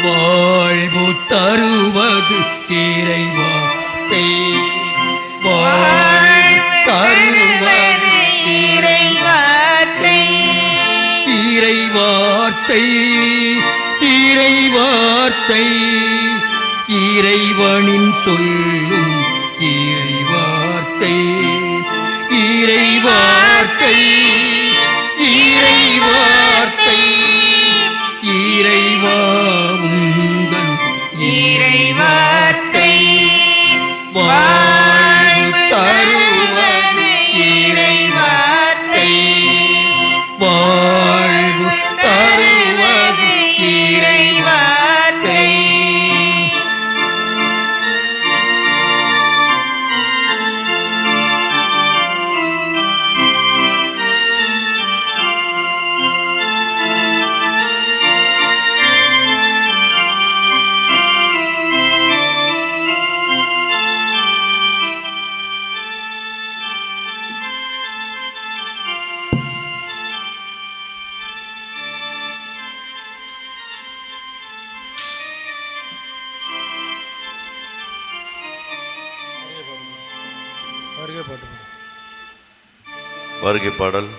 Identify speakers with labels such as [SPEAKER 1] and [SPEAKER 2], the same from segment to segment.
[SPEAKER 1] வாழ்வு தருவது இறைவார்த்தை, வாழ்வு தருவது இறைவார்த்தை, இறைவார்த்தை, இறைவார்த்தை, இறைவனின் சொல்லும் இறைவார்த்தை, இறைவார்த்தை, இறைவார்த்தை, இறைவா உங்கள் இறைவார்த்தை, வாழ்வு தருவது இறைவார்த்தை, வாழ்வு தருவது இறைவார்த்தை.
[SPEAKER 2] வருகை பாடல்.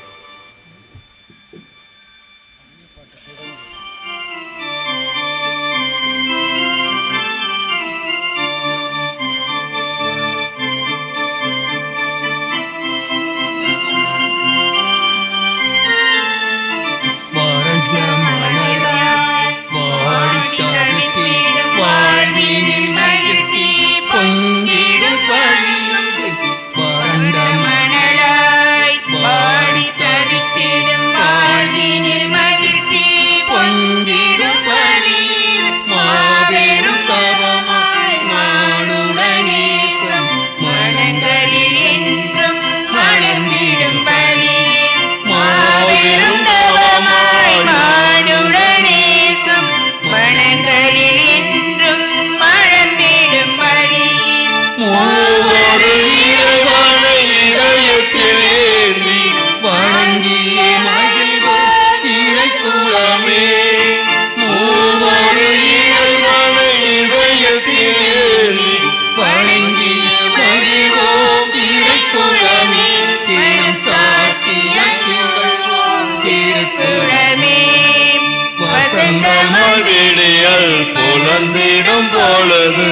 [SPEAKER 2] புலந்திடும் பொழுது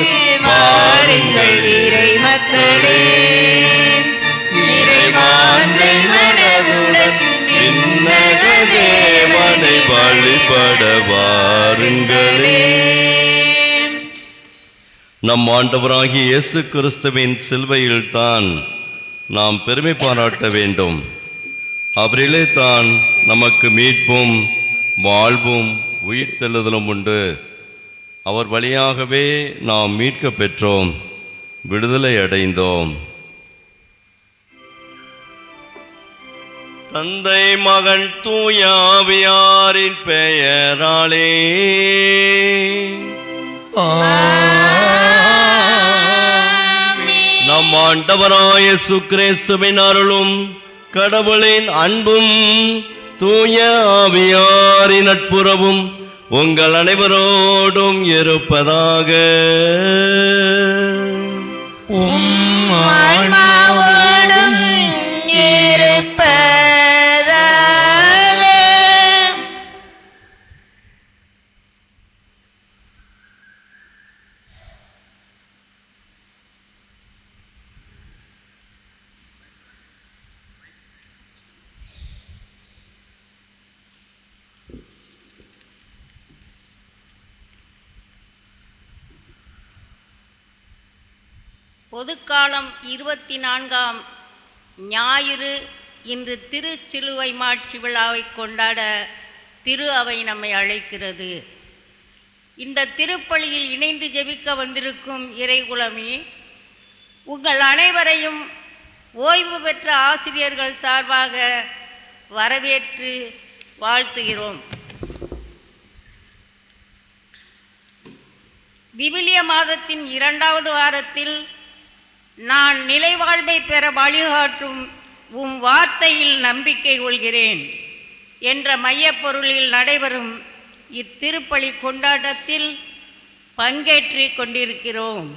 [SPEAKER 2] வாருங்கள் இறை மக்களே, இறைவாஞ்சை மனதுடன் விண்ணக தேவனை வழிபட வாருங்களே. நம் ஆண்டவராகிய இயேசு கிறிஸ்துவின் சிலுவையில் தான் நாம் பெருமை பாராட்ட வேண்டும். அவரிலே தான் நமக்கு மீட்பும் வாழ்வும் உயிர்த்தெழுதலும் உண்டு. அவர் வழியாகவே நாம் மீட்க பெற்றோம், விடுதலை அடைந்தோம். தந்தை மகன் தூய ஆவியாரின் பெயராலே நம் ஆண்டவராய இயேசு கிறிஸ்துவின் அருளும் கடவுளின் அன்பும் தூய ஆவியாரின் நட்புறவும் உங்கள் அனைவரோடும் இருப்பதாக.
[SPEAKER 3] பொதுக்காலம் 24ஆம் ஞாயிறு இன்று திருச்சிலுவை மாட்சி விழாவை கொண்டாட திரு அவை நம்மை அழைக்கிறது. இந்த திருப்பலியில் இணைந்து ஜெபிக்க வந்திருக்கும் இறைகுலமே, உங்கள் அனைவரையும் ஓய்வு பெற்ற ஆசிரியர்கள் சார்பாக வரவேற்று வாழ்த்துகிறோம். விவிலிய மாதத்தின் 2வது வாரத்தில் நான் நிலைவாழ்வை பெற வழிகாட்டும் உம் வார்த்தையில் நம்பிக்கை கொள்கிறேன் என்ற மையப்பொருளில் நடைபெறும் இத்திருப்பலி கொண்டாட்டத்தில் பங்கேற்று கொண்டிருக்கிறோம்.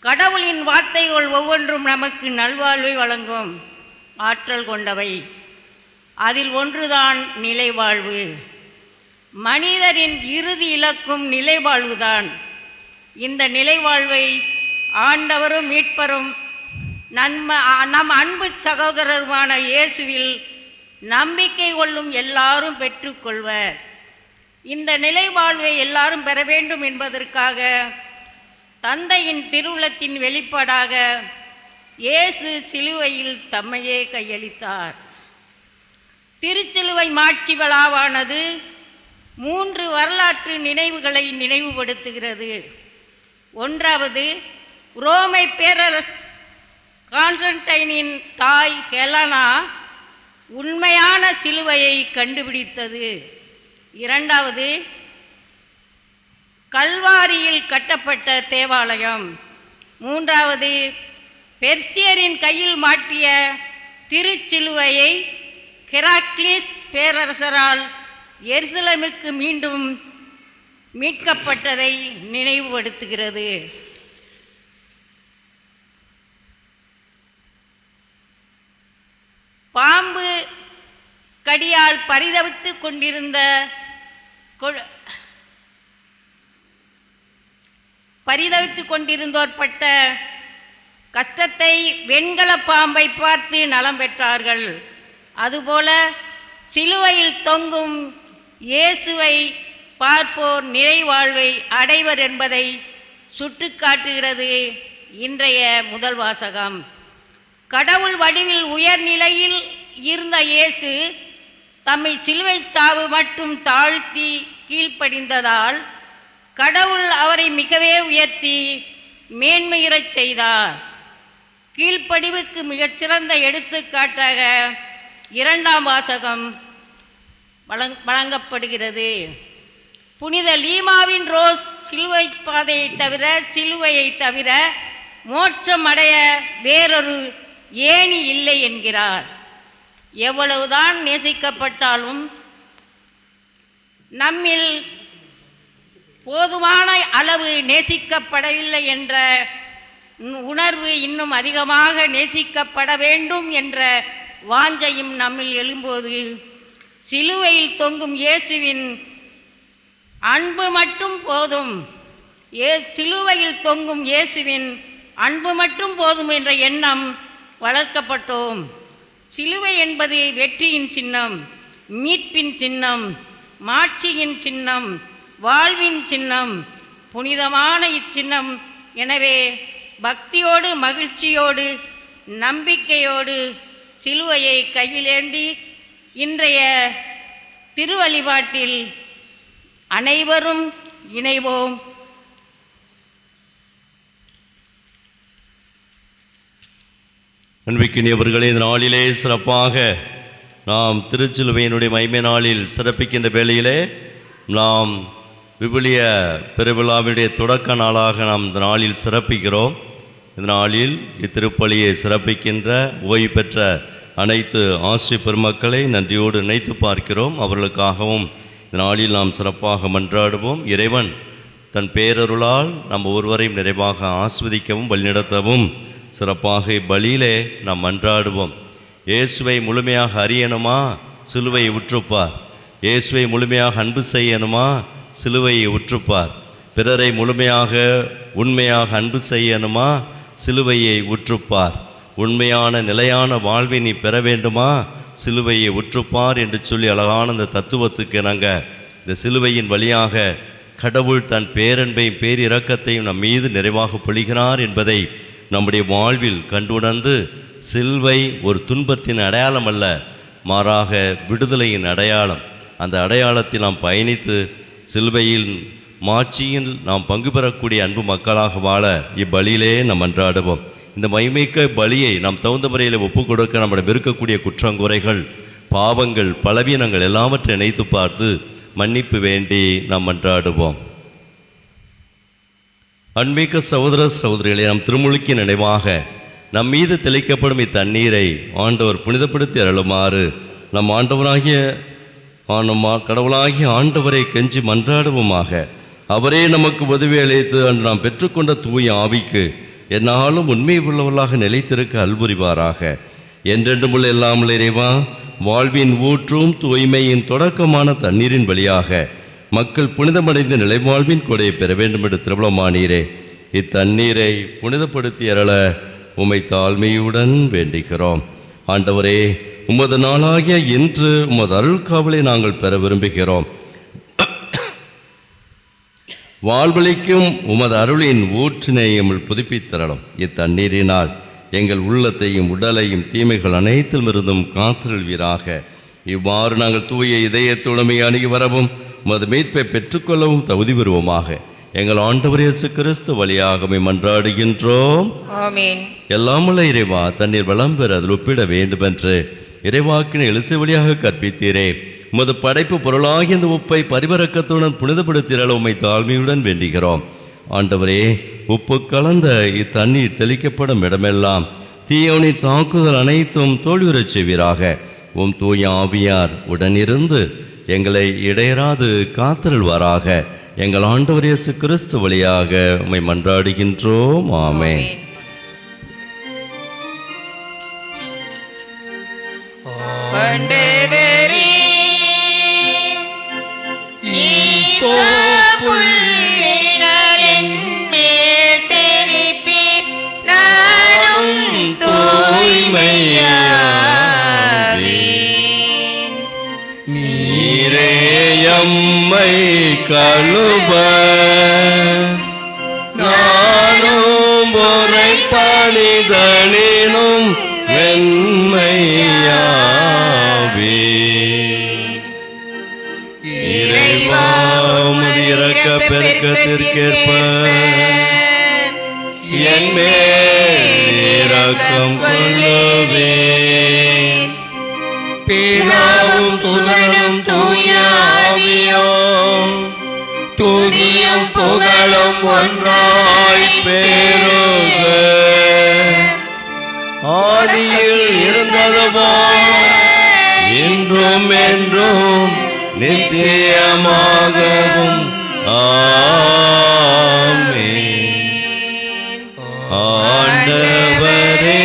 [SPEAKER 3] கடவுளின் வார்த்தைகள் ஒவ்வொன்றும் நமக்கு நல்வாழ்வை வழங்கும் ஆற்றல் கொண்டவை. அதில் ஒன்றுதான் நிலைவாழ்வு. மனிதரின் இறுதி இலக்கும் நிலைவாழ்வுதான். இந்த நிலைவாழ்வை ஆண்டவரும் மீட்பரும் நம் அன்பு சகோதரருமான இயேசுவில் நம்பிக்கை கொள்ளும் எல்லாரும் பெற்றுக்கொள்வர். இந்த நிலைவாழ்வை எல்லாரும் பெற வேண்டும் என்பதற்காக தந்தையின் திருவுளத்தின் வெளிப்பாடாக இயேசு சிலுவையில் தம்மையே கையளித்தார். திருச்சிலுவை மாட்சி விழாவானது 3 வரலாற்று நினைவுகளை நினைவுபடுத்துகிறது. ஒன்றாவது, ரோமை பேரரசு கான்ஸ்டன்டைனின் தாய் ஹெலனா உண்மையான சிலுவையை கண்டுபிடித்தது. இரண்டாவது, கல்வாரியில் கட்டப்பட்ட தேவாலயம். மூன்றாவது, பெர்சியரின் கையில் மாட்டிய திருச்சிலுவையை ஹெராக்லிஸ் பேரரசரால் எருசலேமுக்கு மீண்டும் மீட்கப்பட்டதை நினைவுபடுத்துகிறது. பாம்பு கடியால் பரிதவித்து கொண்டிருந்தோர்பட்ட கஷ்டத்தை வெண்கல பாம்பை பார்த்து நலம் பெற்றார்கள். அதுபோல சிலுவையில் தொங்கும் இயேசுவை பார்ப்போர் நிறைவாழ்வை அடைவர் என்பதை சுட்டிக்காட்டுகிறது இன்றைய முதல் வாசகம். கடவுள் வடிவில் உயர்நிலையில் இருந்த இயேசு தம்மை சிலுவை சாவு மட்டும் தாழ்த்தி கீழ்ப்படிந்ததால் கடவுள் அவரை மிகவே உயர்த்தி மேன்மையுறச் செய்தார். கீழ்ப்படிவுக்கு மிகச்சிறந்த எடுத்துக்காட்டாக 2ஆம் வாசகம் வழங்கப்படுகிறது. புனித லீமாவின் ரோஸ் சிலுவையை தவிர மோட்சம் அடைய வேறொரு ஏணி இல்லை என்கிறார். எவ்வளவுதான் நேசிக்கப்பட்டாலும் நம்மில் போதுமான அளவு நேசிக்கப்படவில்லை என்ற உணர்வு இன்னும் அதிகமாக நேசிக்கப்பட வேண்டும் என்ற வாஞ்சையும் நம்மில் எழும்போது சிலுவையில் தொங்கும் இயேசுவின் அன்பு மட்டும் போதும், சிலுவையில் தொங்கும் இயேசுவின் அன்பு மட்டும் போதும் என்ற எண்ணம் வளர்க்கப்பட்டோம். சிலுவை என்பது வெற்றியின் சின்னம், மீட்பின் சின்னம், மாட்சியின் சின்னம், வாழ்வின் சின்னம், புனிதமான இச்சின்னம். எனவே பக்தியோடு மகிழ்ச்சியோடு நம்பிக்கையோடு சிலுவையை கையிலேந்தி இன்றைய திருவழிபாட்டில் அனைவரும் இணைவோம்.
[SPEAKER 2] அன்பிற்கினியவர்களே, இந்த நாளிலே சிறப்பாக நாம் திருச்சிலுவையினுடைய மகிமை நாளில் சிறப்பிக்கின்ற வேளையிலே நாம் விவிலிய பெருவிழாவினுடைய தொடக்க நாளாக நாம் இந்த நாளில் சிறப்பிக்கிறோம். இந்த நாளில் இத்திருப்பலியை சிறப்பிக்கின்ற ஓய்வு பெற்ற அனைத்து ஆசிரிய பெருமக்களை நன்றியோடு நினைத்து பார்க்கிறோம். அவர்களுக்காகவும் இந்த நாளில் நாம் சிறப்பாக மன்றாடுவோம். இறைவன் தன் பேரருளால் நம்ம ஒருவரையும் நிறைவாக ஆஸ்வதிக்கவும் வழிநடத்தவும் சிறப்பாக இப்பலியிலே நாம் மன்றாடுவோம். இயேசுவை முழுமையாக அறியணுமா? சிலுவையை உற்றுப்பார். இயேசுவை முழுமையாக அன்பு செய்யணுமா? சிலுவையை உற்றுப்பார். பிறரை முழுமையாக உண்மையாக அன்பு செய்யணுமா? சிலுவையை உற்றுப்பார். உண்மையான நிலையான வாழ்வை நீ பெற வேண்டுமா? சிலுவையை உற்றுப்பார் என்று சொல்லி அழகான இந்த தத்துவத்துக்கு நாங்கள் இந்த சிலுவையின் வழியாக கடவுள் தன் பேரன்பையும் பேரிரக்கத்தையும் நம் மீது நிறைவாக பொழிகிறார் என்பதை நம்முடைய வாழ்வில் கண்டுணர்ந்து சிலுவை ஒரு துன்பத்தின் அடையாளம் அல்ல, மாறாக விடுதலையின் அடையாளம். அந்த அடையாளத்தில் நாம் பயணித்து சிலுவையில் மாட்சியில் நாம் பங்கு பெறக்கூடிய அன்பு மக்களாக வாழ இப்பலியிலே நாம் மன்றாடுவோம். இந்த மகிமைக்க பலியை நாம் தகுந்த முறையில் ஒப்புக் கொடுக்க நம்மிடம் இருக்கக்கூடிய குற்றங்குறைகள், பாவங்கள், பலவீனங்கள் எல்லாவற்றை நினைத்து பார்த்து மன்னிப்பு வேண்டி நாம் மன்றாடுவோம். அன்பிக்க சகோதர சகோதரிகளை, நம் திருமுழுக்கிய நினைவாக நம் மீது தெளிக்கப்படும் இத்தண்ணீரை ஆண்டவர் புனிதப்படுத்தி அருளுமாறு நம் ஆண்டவராகிய கடவுளாகிய ஆண்டவரை கெஞ்சி மன்றாடுவோமாக. அவரே நமக்கு உதவி அளித்து அன்று நாம் பெற்றுக்கொண்ட தூய ஆவிக்கு என்னாலும் உண்மை உள்ளவர்களாக நிலைத்திருக்க அல்புரிவாராக. என்றென்றும் உள்ள எல்லாமல் இறைவா, வாழ்வின் ஊற்றும் தூய்மையின் தொடக்கமான தண்ணீரின் வழியாக மக்கள் புனிதமடைந்த நிலைவாழ்வின் கொடையை பெற வேண்டும் என்று திருவிழமானீரே. இத்தண்ணீரை புனிதப்படுத்தி அருள உம்மை தாழ்மையுடன் வேண்டுகிறோம். ஆண்டவரே, உமது நாளாகிய இன்று உமது அருள் காவலை நாங்கள் பெற விரும்புகிறோம். வாழ்வழிக்கும் உமது அருளின் ஊற்றினை எம்மில் புதுப்பித்தரணும். இத்தண்ணீரினால் எங்கள் உள்ளத்தையும் உடலையும் தீமைகள் அனைத்திலுமிருந்தும் காத்தருள்வீராக. இவ்வாறு நாங்கள் தூய இதயத்துடமை அணுகி வரவும் உமது மீட்பை பெற்றுக்கொள்ளவும் தகுதி பெறுவோமாக. எங்கள் ஆண்டவர் இயேசு கிறிஸ்து வழியாக மன்றாடுகின்றோம்.
[SPEAKER 3] ஆமென்.
[SPEAKER 2] எல்லாமுள்ள இறைவா, தண்ணீர் வளம் பெற அதில் ஒப்பிட வேண்டுமென்று இறைவாக்கின எழுசை வழியாக கற்பித்தீரே. உமது படைப்பு பொருளாகிய இந்த உப்பை பரிவரக்கத்துடன் புனிதப்படுத்திட உம்மை தாழ்மையுடன் வேண்டுகிறோம். ஆண்டவரே, உப்பு கலந்த இத்தண்ணீர் தெளிக்கப்படும் இடமெல்லாம் தீயோனின் தாக்குதல் அனைத்தும் தோல்வியுறச் செய்வீராக. உம் தூய ஆவியார் உடனிருந்து எங்களை இடையராது காத்தருள்வாராக. எங்கள் ஆண்டவர் இயேசு கிறிஸ்து வழியாக உம்மை மன்றாடுகின்றோம். ஆமென்.
[SPEAKER 3] ஆண்டவரே, புள்ளினால் என்மேல் தெளிப்பீர், நானும் தூய்மையாவேன்.
[SPEAKER 2] நீரே எம்மை கழுவ நானும் ஒரை பணிதலினும் வெண்மையாவே. இறைவா, உமது இரக்க பெருக்கத்திற்கேற்ப என் மேல் இரக்கம் கொள்ளுவேன். பிதாவும் சுதனும் தூய ஆவியும் துதியும் புகழும் ஒன்றாய் பெருக. ஆதியில் இருந்தது போல் இன்றும் என்றும் நித்தியமாகவும் ஆமென். ஆண்டவரே,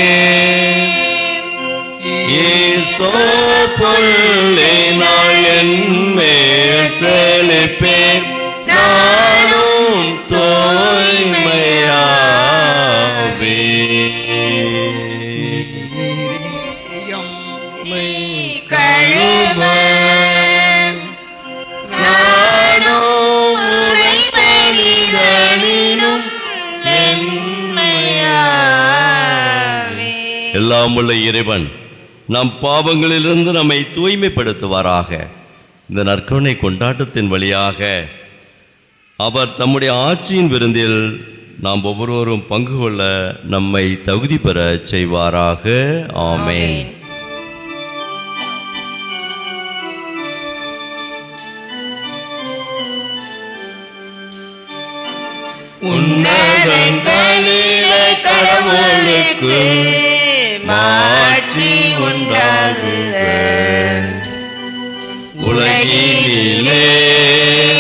[SPEAKER 2] புள்ளினால் என்மேல் தெளிப்பேன், நானும் தூய்மையாவேன்.
[SPEAKER 3] கழுவ
[SPEAKER 2] நானும் உரைப்பணிதலினும் எல்லாம் உள்ள இறைவன் நம் பாவங்களிலிருந்து நம்மை தூய்மைப்படுத்துவாராக. இந்த நற்கருணை கொண்டாட்டத்தின் வழியாக அவர் தம்முடைய ஆட்சியின் விருந்தில் நாம் ஒவ்வொருவரும் பங்கு கொள்ள நம்மை தகுதி பெற செய்வாராக. ஆமென்.
[SPEAKER 3] உன்னதங்களிலே கடவுளுக்கு மாட்சி உண்டாகுக.
[SPEAKER 2] உலகினிலே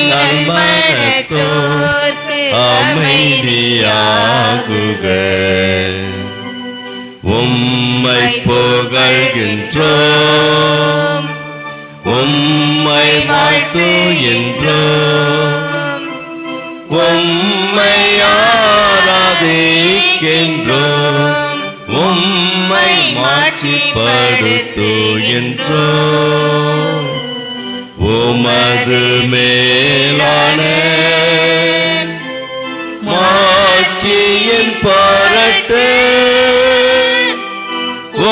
[SPEAKER 2] நன்மனத்தோர்க்கு அமைதியாகுக. உம்மை புகழ்கின்றோம், உம்மை வாழ்த்துகின்றோம், உம்மை ஆராதிக்கின்றோம், உம்மை மாட்சிப்படுத்துகின்றோம். உமது மேலான மாட்சியின் பொருட்டு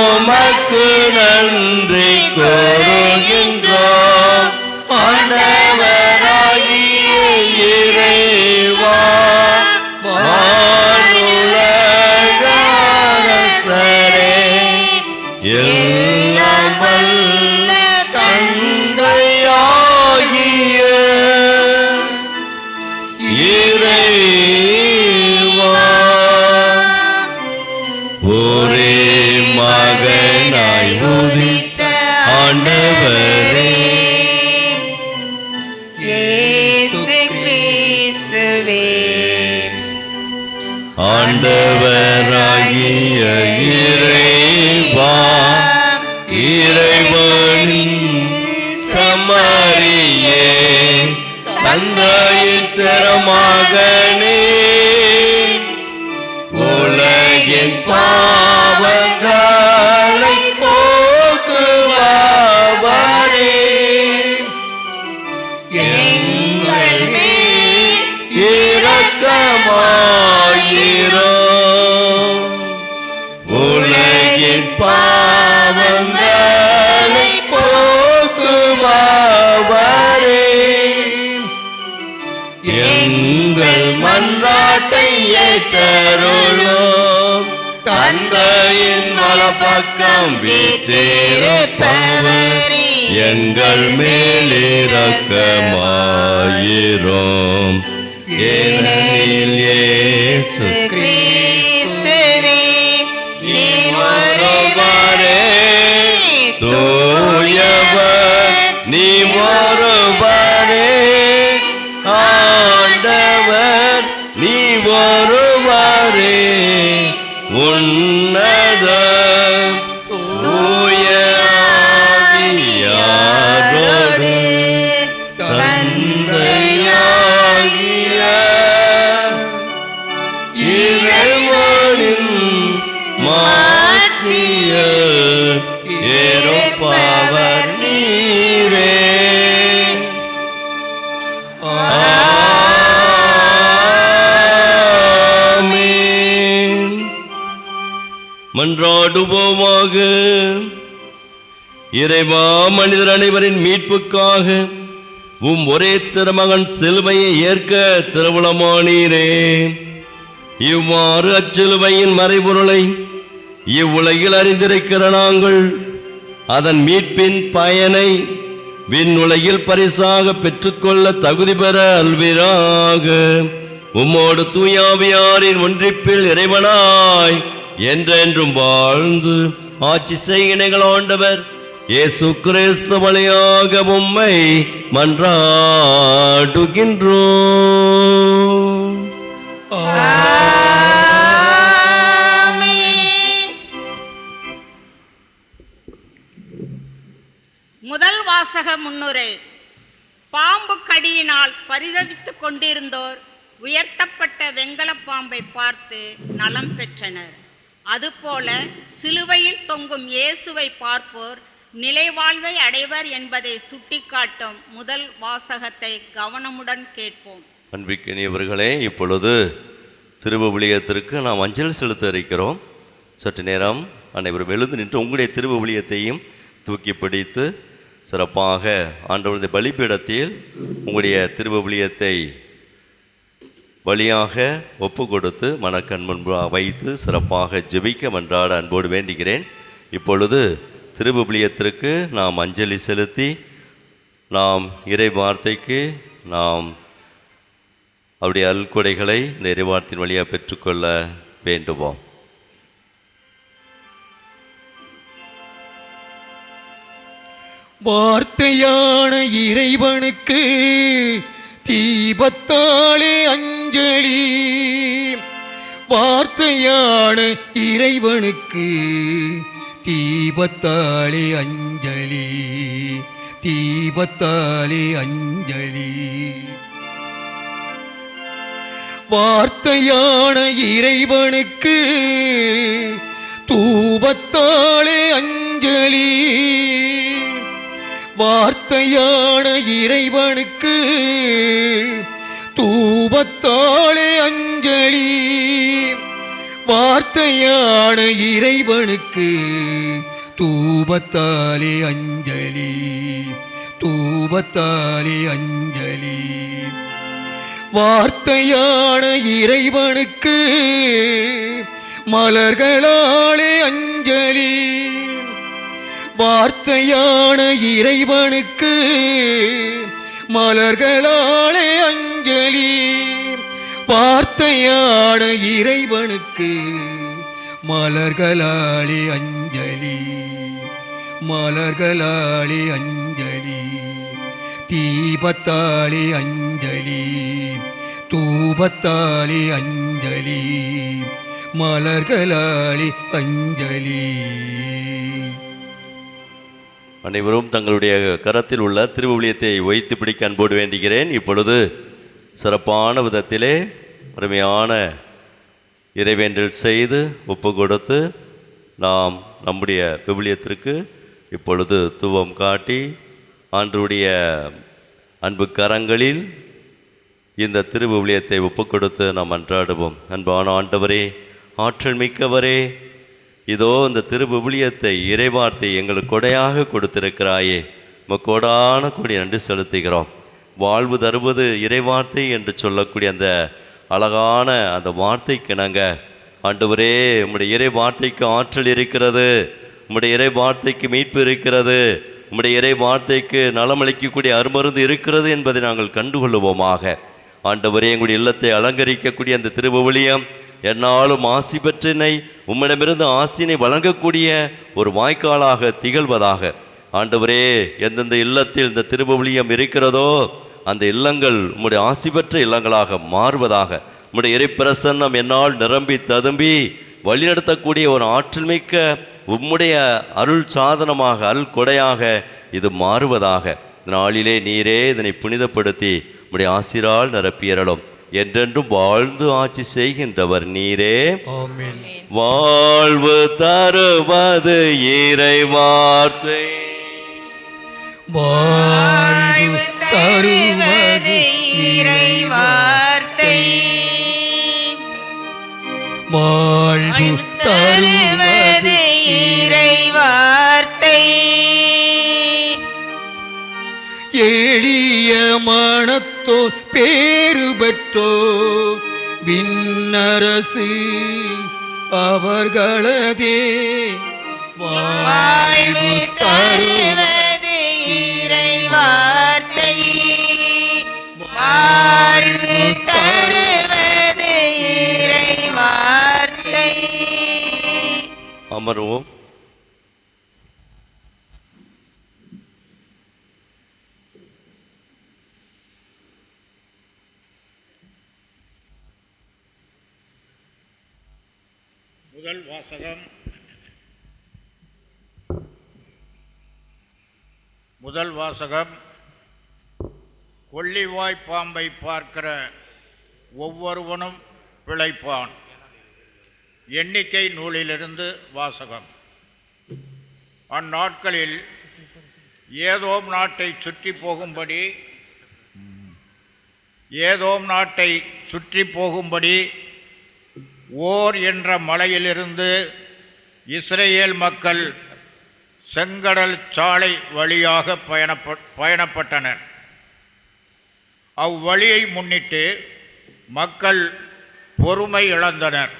[SPEAKER 2] உமக்கு நன்றி கூறுகின்றோம். ஆண்டவராகிய இறைவா, வானுலக அரசரே, எல்லாம் வல்ல தந்தையாகிய இறைவா, ஒரே மகனாய் உதித்த ஆண்டவரே, ஆண்டவராகிய இறைவா, இறைவனின் சம்மறியே, தந்தையின் திருமகனே, உலகின் பாவங்களை போக்குபவரே,
[SPEAKER 3] எங்கள் மேல்
[SPEAKER 2] இரக்கமாயிரும். உலகின் பாவங்களை போக்குபவரே, எங்கள் மன்றாட்டை ஏற்றருளும். தந்தையின் வலப்பக்கம் வீற்றிருப்பவரே, எங்கள் மேல் இரக்கமாயிரும். ஏனெனில் இயேசு
[SPEAKER 3] கிறிஸ்துவே, நீர்
[SPEAKER 2] ஒருவரே தூயவர், நீ ஒருவரே ஆண்டவர், நீ ஒருவரே உன்னத தூய ஆவியாரோடு தந்தையாகிய இறைவனின் மாட்சியில் இருப்பவர் நீரே. ஆமென். மன்றாடுவோமாக. இறைவா, மனிதர் அனைவரின் மீட்புக்காக ஒரே திருமகன் சிலுவையை ஏற்க திருவுளமானீரே. இவ்வாறு அச்சிலுவையின் மறைபொருளை இவ்வுலகில் அறிந்திருக்கிற நாங்கள் அதன் மீட்பின் பயனை விண்ணுலகில் பரிசாக பெற்றுக்கொள்ள தகுதி பெற அல்வீராக. உம்மோடு தூயாவியாரின் ஒன்றிப்பில் இறைவனாய் என்றென்றும் வாழ்ந்து ஆட்சி செய்கினைகள் ஆண்டவர் இயேசு கிறிஸ்து வழியாக உம்மை மன்றாடுகின்றோம்.
[SPEAKER 4] முதல் வாசக முன்னுரை. பாம்பு கடியினால் பரிதவித்துக் கொண்டிருந்தோர் உயர்த்தப்பட்ட வெண்கலப் பாம்பை பார்த்து நலம் பெற்றனர். அதுபோல சிலுவையில் தொங்கும் இயேசுவை பார்ப்போர் நிலைவாழ்வை அடைவர் என்பதை சுட்டிக்காட்டும் முதல் வாசகத்தை கவனமுடன் கேட்போம்.
[SPEAKER 2] அன்பிற்கினியவர்களே, இப்பொழுது திருவிவிலியத்திற்கு நாம் அஞ்சல் செலுத்த இருக்கிறோம். சற்று நேரம் அனைவரும் எழுந்து நின்று உங்களுடைய திருவிவிலியத்தையும் தூக்கி பிடித்து சிறப்பாக ஆண்டவருடைய பலிபீடத்தில் உங்களுடைய திருவிவிலியத்தை பலியாக ஒப்பு கொடுத்து மனக்கண் முன்பு வைத்து சிறப்பாக ஜெபிக்க மன்றாட அன்போடு வேண்டுகிறேன். இப்பொழுது திருவிவிலியத்திற்கு நாம் அஞ்சலி செலுத்தி நாம் இறை வார்த்தைக்கு நாம் அவருடைய அல்கொடைகளை இந்த இறைவார்த்தையின் வழியாக பெற்றுக்கொள்ள வேண்டுவோம்.
[SPEAKER 1] வார்த்தையான இறைவனுக்கு தீபத்தாலே அஞ்சலி. வார்த்தையான இறைவனுக்கு தீபத்தாலே அஞ்சலி. தீபத்தாலே அஞ்சலி. வார்த்தையான இறைவனுக்கு தூபத்தாலே அஞ்சலி. வார்த்தையான இறைவனுக்கு தூபத்தாலே அஞ்சலி. வார்த்தையான இறைவனுக்கு தூபத்தாலே அஞ்சலி. தூபத்தாலே அஞ்சலி. வார்த்தையான இறைவனுக்கு மலர்களாலே அஞ்சலி. வார்த்தையான இறைவனுக்கு மலர்களாலே அஞ்சலி. வார்த்தையான இறைவனுக்கு மலர்களாலே அஞ்சலி. மலர்களாலே அஞ்சலி. தீபத்தாலே அஞ்சலி. தூபத்தாலே அஞ்சலி மலர்களாலே அஞ்சலி.
[SPEAKER 2] அனைவரும் தங்களுடைய கரத்தில் உள்ள திருவிவிலியத்தை வைத்து பிடிக்க அன்போடு வேண்டுகிறேன். இப்பொழுது சிறப்பான விதத்திலே அருமையான இறைவேண்டல் செய்து ஒப்பு கொடுத்து நாம் நம்முடைய விவிலியத்திற்கு இப்பொழுது தூவம் காட்டி ஆண்டவருடைய அன்பு கரங்களில் இந்த திருவிவிலியத்தை ஒப்பு கொடுத்து நாம் அன்றாடுவோம். அன்பான ஆண்டவரே, ஆற்றல் மிக்கவரே, இதோ இந்த திருவிவிலியத்தை இறைவார்த்தை எங்களுக்கு கொடையாக கொடுத்திருக்கிறாயே, கோடான கூடிய நன்றி செலுத்துகிறோம். வாழ்வு தருவது இறைவார்த்தை என்று சொல்லக்கூடிய அந்த அழகான அந்த வார்த்தைக்கு நாங்கள் ஆண்டவரே, உம்முடைய இறை வார்த்தைக்கு ஆற்றல் இருக்கிறது, உம்முடைய இறை வார்த்தைக்கு மீட்பு இருக்கிறது, உம்முடைய இறை வார்த்தைக்கு நலமளிக்கக்கூடிய அருமருந்து இருக்கிறது என்பதை நாங்கள் கண்டுகொள்ளுவோமாக. ஆண்டவரே, எங்களுடைய இல்லத்தை அலங்கரிக்கக்கூடிய அந்த திருவிவிலியம் என்னாலும் ஆசி பெற்றினை உம்மிடமிருந்து ஆசினை வழங்கக்கூடிய ஒரு வாய்க்காலாக திகழ்வதாக. ஆண்டவரே, எந்தெந்த இல்லத்தில் இந்த திருவிவிலியம் இருக்கிறதோ அந்த இல்லங்கள் உம்முடைய ஆசி பெற்ற இல்லங்களாக மாறுவதாக. உம்முடைய இறைப்பிரசன்னம் என்னால் நிரம்பி ததும்பி வழிநடத்தக்கூடிய ஒரு ஆற்றல் மிக்க உம்முடைய அருள் சாதனமாக, அருள் கொடையாக இது மாறுவதாக. நாளிலே நீரே இதனை புனிதப்படுத்தி உம்முடைய ஆசிரால் நிரப்பியறலும். என்றென்றும் வாழ்ந்து ஆட்சி செய்கின்றவர் நீரே.
[SPEAKER 1] ஆமென்.
[SPEAKER 2] வாழ்வு தருவது இறை வார்த்தை,
[SPEAKER 1] வாழ்வு தருவது
[SPEAKER 3] இறை வார்த்தை,
[SPEAKER 1] வாழ்வு தருவது
[SPEAKER 3] இறை வார்த்தை.
[SPEAKER 1] எளிய மனத்தோர் பேறு பெற்றோர் விண்ணரசு அவர்களதே. வாழ்வு தருவது
[SPEAKER 3] இறை வார்த்தை, வாழ்வு தருவது இறை வார்த்தை.
[SPEAKER 2] அமர்வோம்.
[SPEAKER 5] முதல் வாசகம். முதல் வாசகம். கொள்ளிவாய் பாம்பை பார்க்கிற ஒவ்வொருவனும் பிழைப்பான். எண்ணிக்கை நூலிலிருந்து வாசகம். அந்நாட்களில் ஏதோம் நாட்டை சுற்றி போகும்படி ஓர் என்ற மலையிலிருந்து இஸ்ரேல் மக்கள் செங்கடல் சாலை வழியாக பயணப்பட்டனர். அவ்வழியை முன்னிட்டு மக்கள் பொறுமை இழந்தனர்.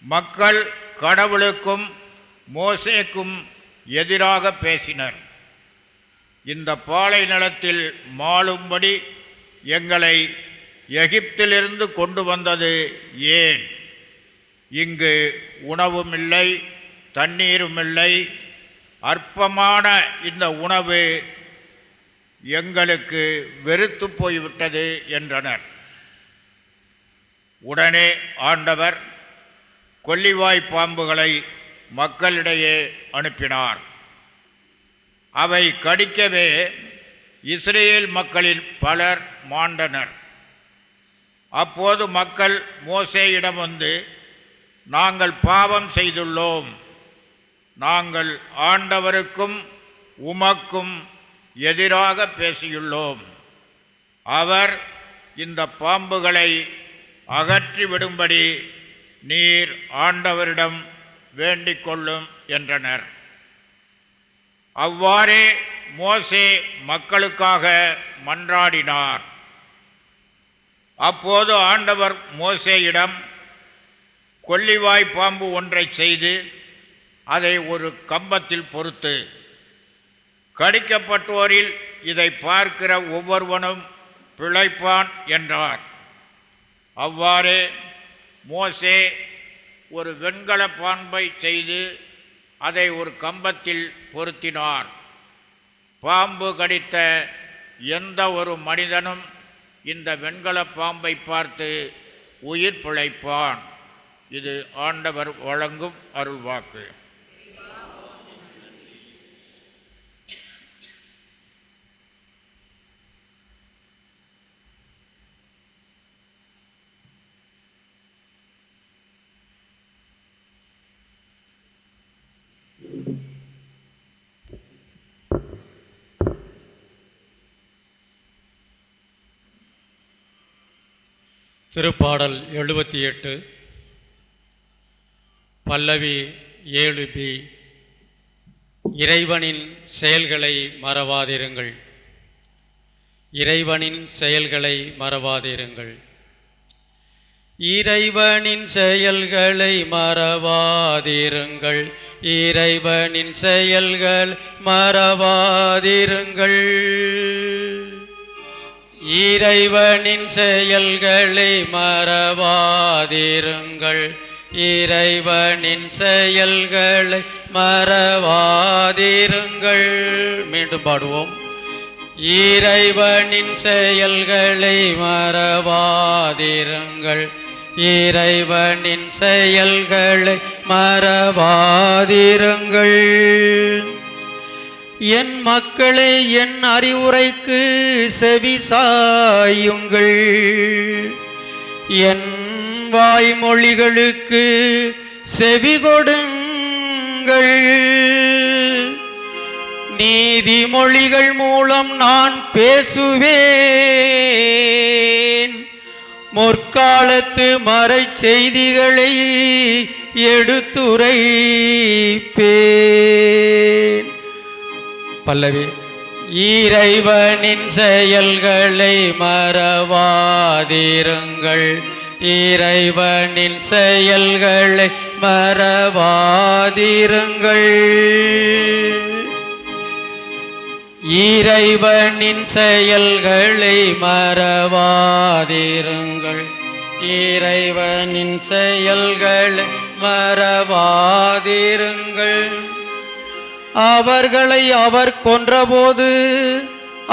[SPEAKER 5] மக்கள் கடவுளுக்கும் மோசேக்கும் எதிராக பேசினர். இந்த பாலை நிலத்தில் மாளும்படி எங்களை எகிப்திலிருந்து கொண்டு வந்தது ஏன்? இங்கு உணவும் இல்லை, தண்ணீரும் இல்லை. அற்பமான இந்த உணவு எங்களுக்கு வெறுத்து போய்விட்டது என்றனர். உடனே ஆண்டவர் கொள்ளிவாய் பாம்புகளை மக்களிடையே அனுப்பினார். அவை கடிக்கவே இஸ்ரேல் மக்களில் பலர் மாண்டனர். அப்போது மக்கள் மோசேயிடம் வந்து, நாங்கள் பாவம் செய்துள்ளோம், நாங்கள் ஆண்டவருக்கும் உமக்கும் எதிராக பேசியுள்ளோம். அவர் இந்த பாம்புகளை அகற்றிவிடும்படி நீர் ஆண்டவரிடம் வேண்டிக் கொள்ளும் என்றனர். அவ்வாறே மோசே மக்களுக்காக மன்றாடினார். அப்போது ஆண்டவர் மோசேயிடம், கொள்ளிவாய் பாம்பு ஒன்றை செய்து அதை ஒரு கம்பத்தில் பொறுத்து கடிக்கப்பட்டோரில் இதை பார்க்கிற ஒவ்வொருவனும் பிழைப்பான் என்றார். அவ்வாறே மோசே ஒரு வெண்கல பாம்பை செய்து அதை ஒரு கம்பத்தில் பொருத்தினார். பாம்பு கடித்த எந்த ஒரு மனிதனும் இந்த வெண்கல பாம்பை பார்த்து உயிர் பிழைப்பான். இது ஆண்டவர் வழங்கும் அருள்வாக்கு.
[SPEAKER 6] திருப்பாடல் 78 பல்லவி 7b. இறைவனின் செயல்களை மறவாதிருங்கள். இறைவனின் செயல்களை மறவாதிருங்கள். இறைவனின் செயல்களை மறவாதிருங்கள். இறைவனின் செயல்கள் மறவாதிருங்கள். இறைவனின் செயல்களை மறவாதிருங்கள். இறைவனின் செயல்களை மறவாதிருங்கள். மீண்டும் பாடுவோம். இறைவனின் செயல்களை மறவாதிருங்கள். இறைவனின் செயல்களை மறவாதிருங்கள். என் மக்களே, என் அறிவுரைக்கு செவிசாயுங்கள். என் வாய்மொழிகளுக்கு செவி கொடுங்கள். நீதிமொழிகள் மூலம் நான் பேசுவேன். முற்காலத்து மறைச் செய்திகளை எடுத்துரைப்பேன். பல்லவி. இறைவனின் செயல்களை மறவாதிருங்கள். இறைவனின் செயல்களை மறவாதிருங்கள். இறைவனின் செயல்களை மறவாதிருங்கள். இறைவனின் செயல்களை மறவாதிருங்கள். அவர்களை அவர் கொன்றபோது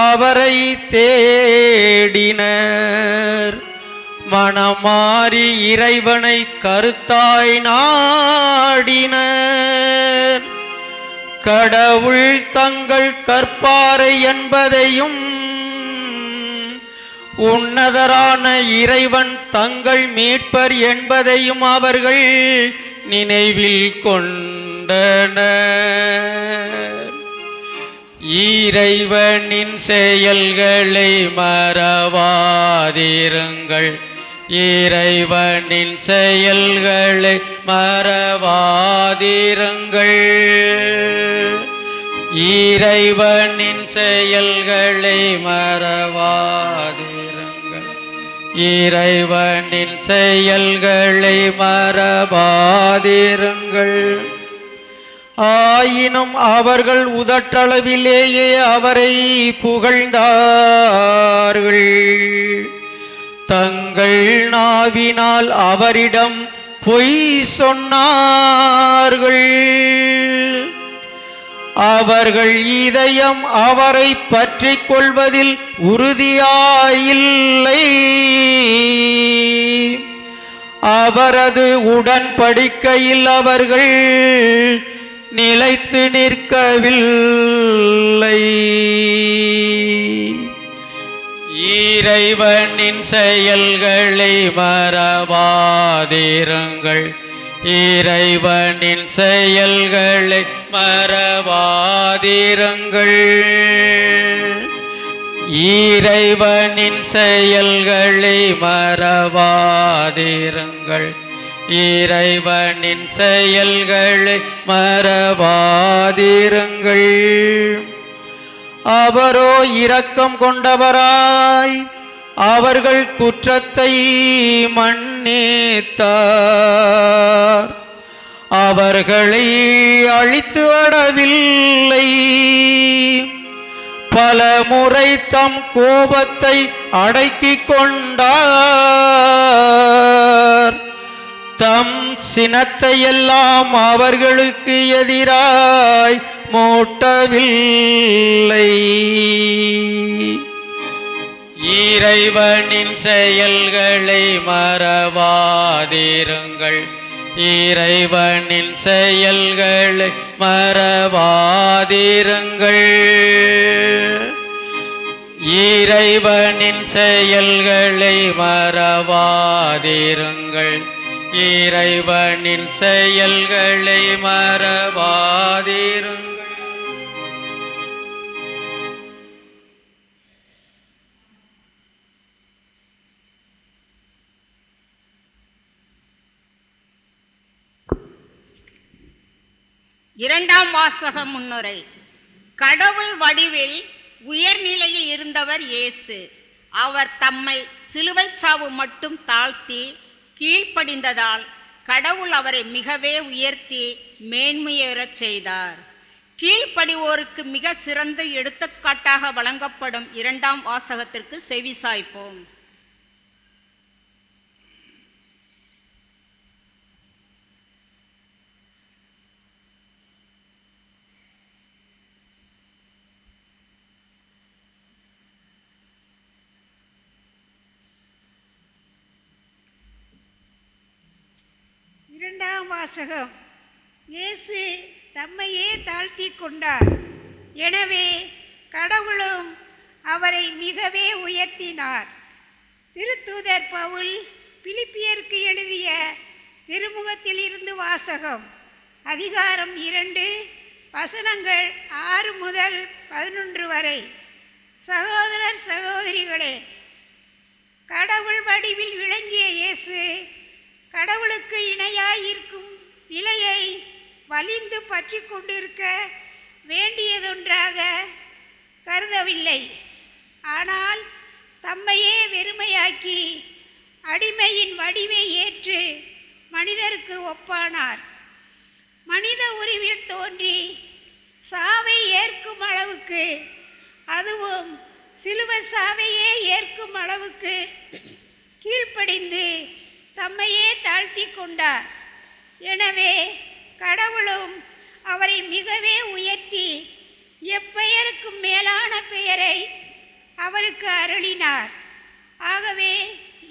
[SPEAKER 6] அவரை தேடினர். மனமாறி இறைவனை கருத்தாய் நாடினர். கடவுள் தங்கள் கற்பாரை என்பதையும் உன்னதரான இறைவன் தங்கள் மீட்பர் என்பதையும் அவர்கள் நினைவில் கொண்டனர். இறைவனின் செயல்களை மறவாதிருங்கள். இறைவனின் செயல்களை மறவாதிருங்கள். இறைவனின் செயல்களை மறவாதிருங்கள். இறைவனின் செயல்களை மறவாதிருங்கள். ஆயினும் அவர்கள் உதட்டளவிலேயே அவரை புகழ்ந்தார்கள். தங்கள் நாவினால் அவரிடம் பொய் சொன்னார்கள். அவர்கள் இதயம் அவரை பற்றி கொள்வதில் உறுதியாயில்லை. அவரது உடன்படிக்கையில் அவர்கள் நிலைத்து நிற்கவில்லை. இறைவனின் செயல்களை மறவாதிருங்கள். இறைவனின் செயல்களை மறவாதிருங்கள். இறைவனின் செயல்களை மறவாதிருங்கள். இறைவனின் செயல்களை மறவாதிருங்கள். அவரோ இரக்கம் கொண்டவராய் அவர்கள் குற்றத்தை மன்னித்தார். அவர்களை அழித்து விடவில்லை. பல முறை தம் கோபத்தை அடக்கிக் கொண்டார். தம் சினத்தை எல்லாம் அவர்களுக்கு எதிராய் மூட்டவில்லை. இறைவனின் செயல்களை மறவாதிருங்கள். இறைவனின் செயல்களை மறவாதிருங்கள். இறைவனின் செயல்களை மறவாதிருங்கள். இறைவனின் செயல்களை மறவாதிருங்கள்.
[SPEAKER 4] இரண்டாம் வாசக முன்னுரை. கடவுள் வடிவில் உயர்நிலையில் இருந்தவர் இயேசு. அவர் தம்மை சிலுவைச் சாவு மட்டும் தாழ்த்தி கீழ்ப்படிந்ததால் கடவுள் அவரை மிகவே உயர்த்தி மேன்மையுறச் செய்தார். கீழ்ப்படிவோருக்கு மிக சிறந்த எடுத்துக்காட்டாக வழங்கப்படும் இரண்டாம் வாசகத்திற்கு செவிசாய்ப்போம்.
[SPEAKER 7] இரண்டாம் வாசகம். இயேசு தம்மையே தாழ்த்தி கொண்டார். எனவே கடவுளும் அவரை மிகவே உயர்த்தினார். திருத்தூதர் பவுல் பிலிப்பியருக்கு எழுதிய திருமுகத்தில் இருந்து வாசகம். அதிகாரம் 2 வசனங்கள் 6 முதல் 11 வரை. சகோதரர் சகோதரிகளே, கடவுள் வடிவில் விளங்கிய இயேசு கடவுளுக்கு இணையாயிருக்கும் நிலையை வலிந்து பற்றி கொண்டிருக்க வேண்டியதொன்றாக கருதவில்லை. ஆனால் தம்மையே வெறுமையாக்கி அடிமையின் வடிவை ஏற்று மனிதருக்கு ஒப்பானார். மனித உருவில் தோன்றி சாவை ஏற்கும் அளவுக்கு, அதுவும் சிலுவை சாவையே ஏற்கும் அளவுக்கு கீழ்ப்படிந்து தம்மையே தாழ்த்தி கொண்டார். எனவே கடவுளும் அவரை மிகவே உயர்த்தி எப்பெயருக்கும் மேலான பெயரை அவருக்கு அருளினார். ஆகவே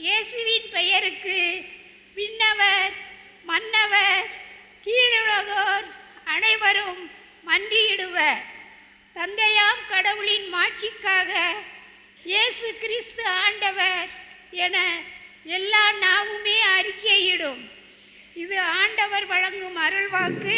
[SPEAKER 7] இயேசுவின் பெயருக்கு விண்ணவர், மன்னவர், கீழுலகோர் அனைவரும் மன்றியிடுவர். தந்தையாம் கடவுளின் மாட்சிக்காக இயேசு கிறிஸ்து ஆண்டவர் என எல்லா நாவுமே அறிக்கையிடும். இது ஆண்டவர் வழங்கும் அருள்வாக்கு.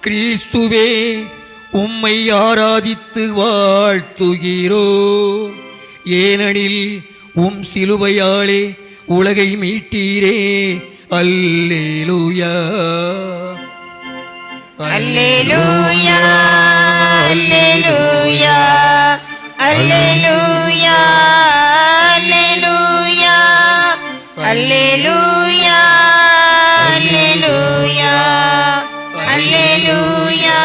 [SPEAKER 1] கிறிஸ்துவே, உம்மை ஆராதித்து வாழ்த்துகிறோ. ஏனெனில் உம் சிலுவையாலே உலகை மீட்டீரே. அல்லேலூயா,
[SPEAKER 3] அல்லேலூயா, அல்லேலூயா, அல்லேலூயா, அல்லேலூயா, அல்லேலூயா, அல்லேலூயா, அல்லேலூயா,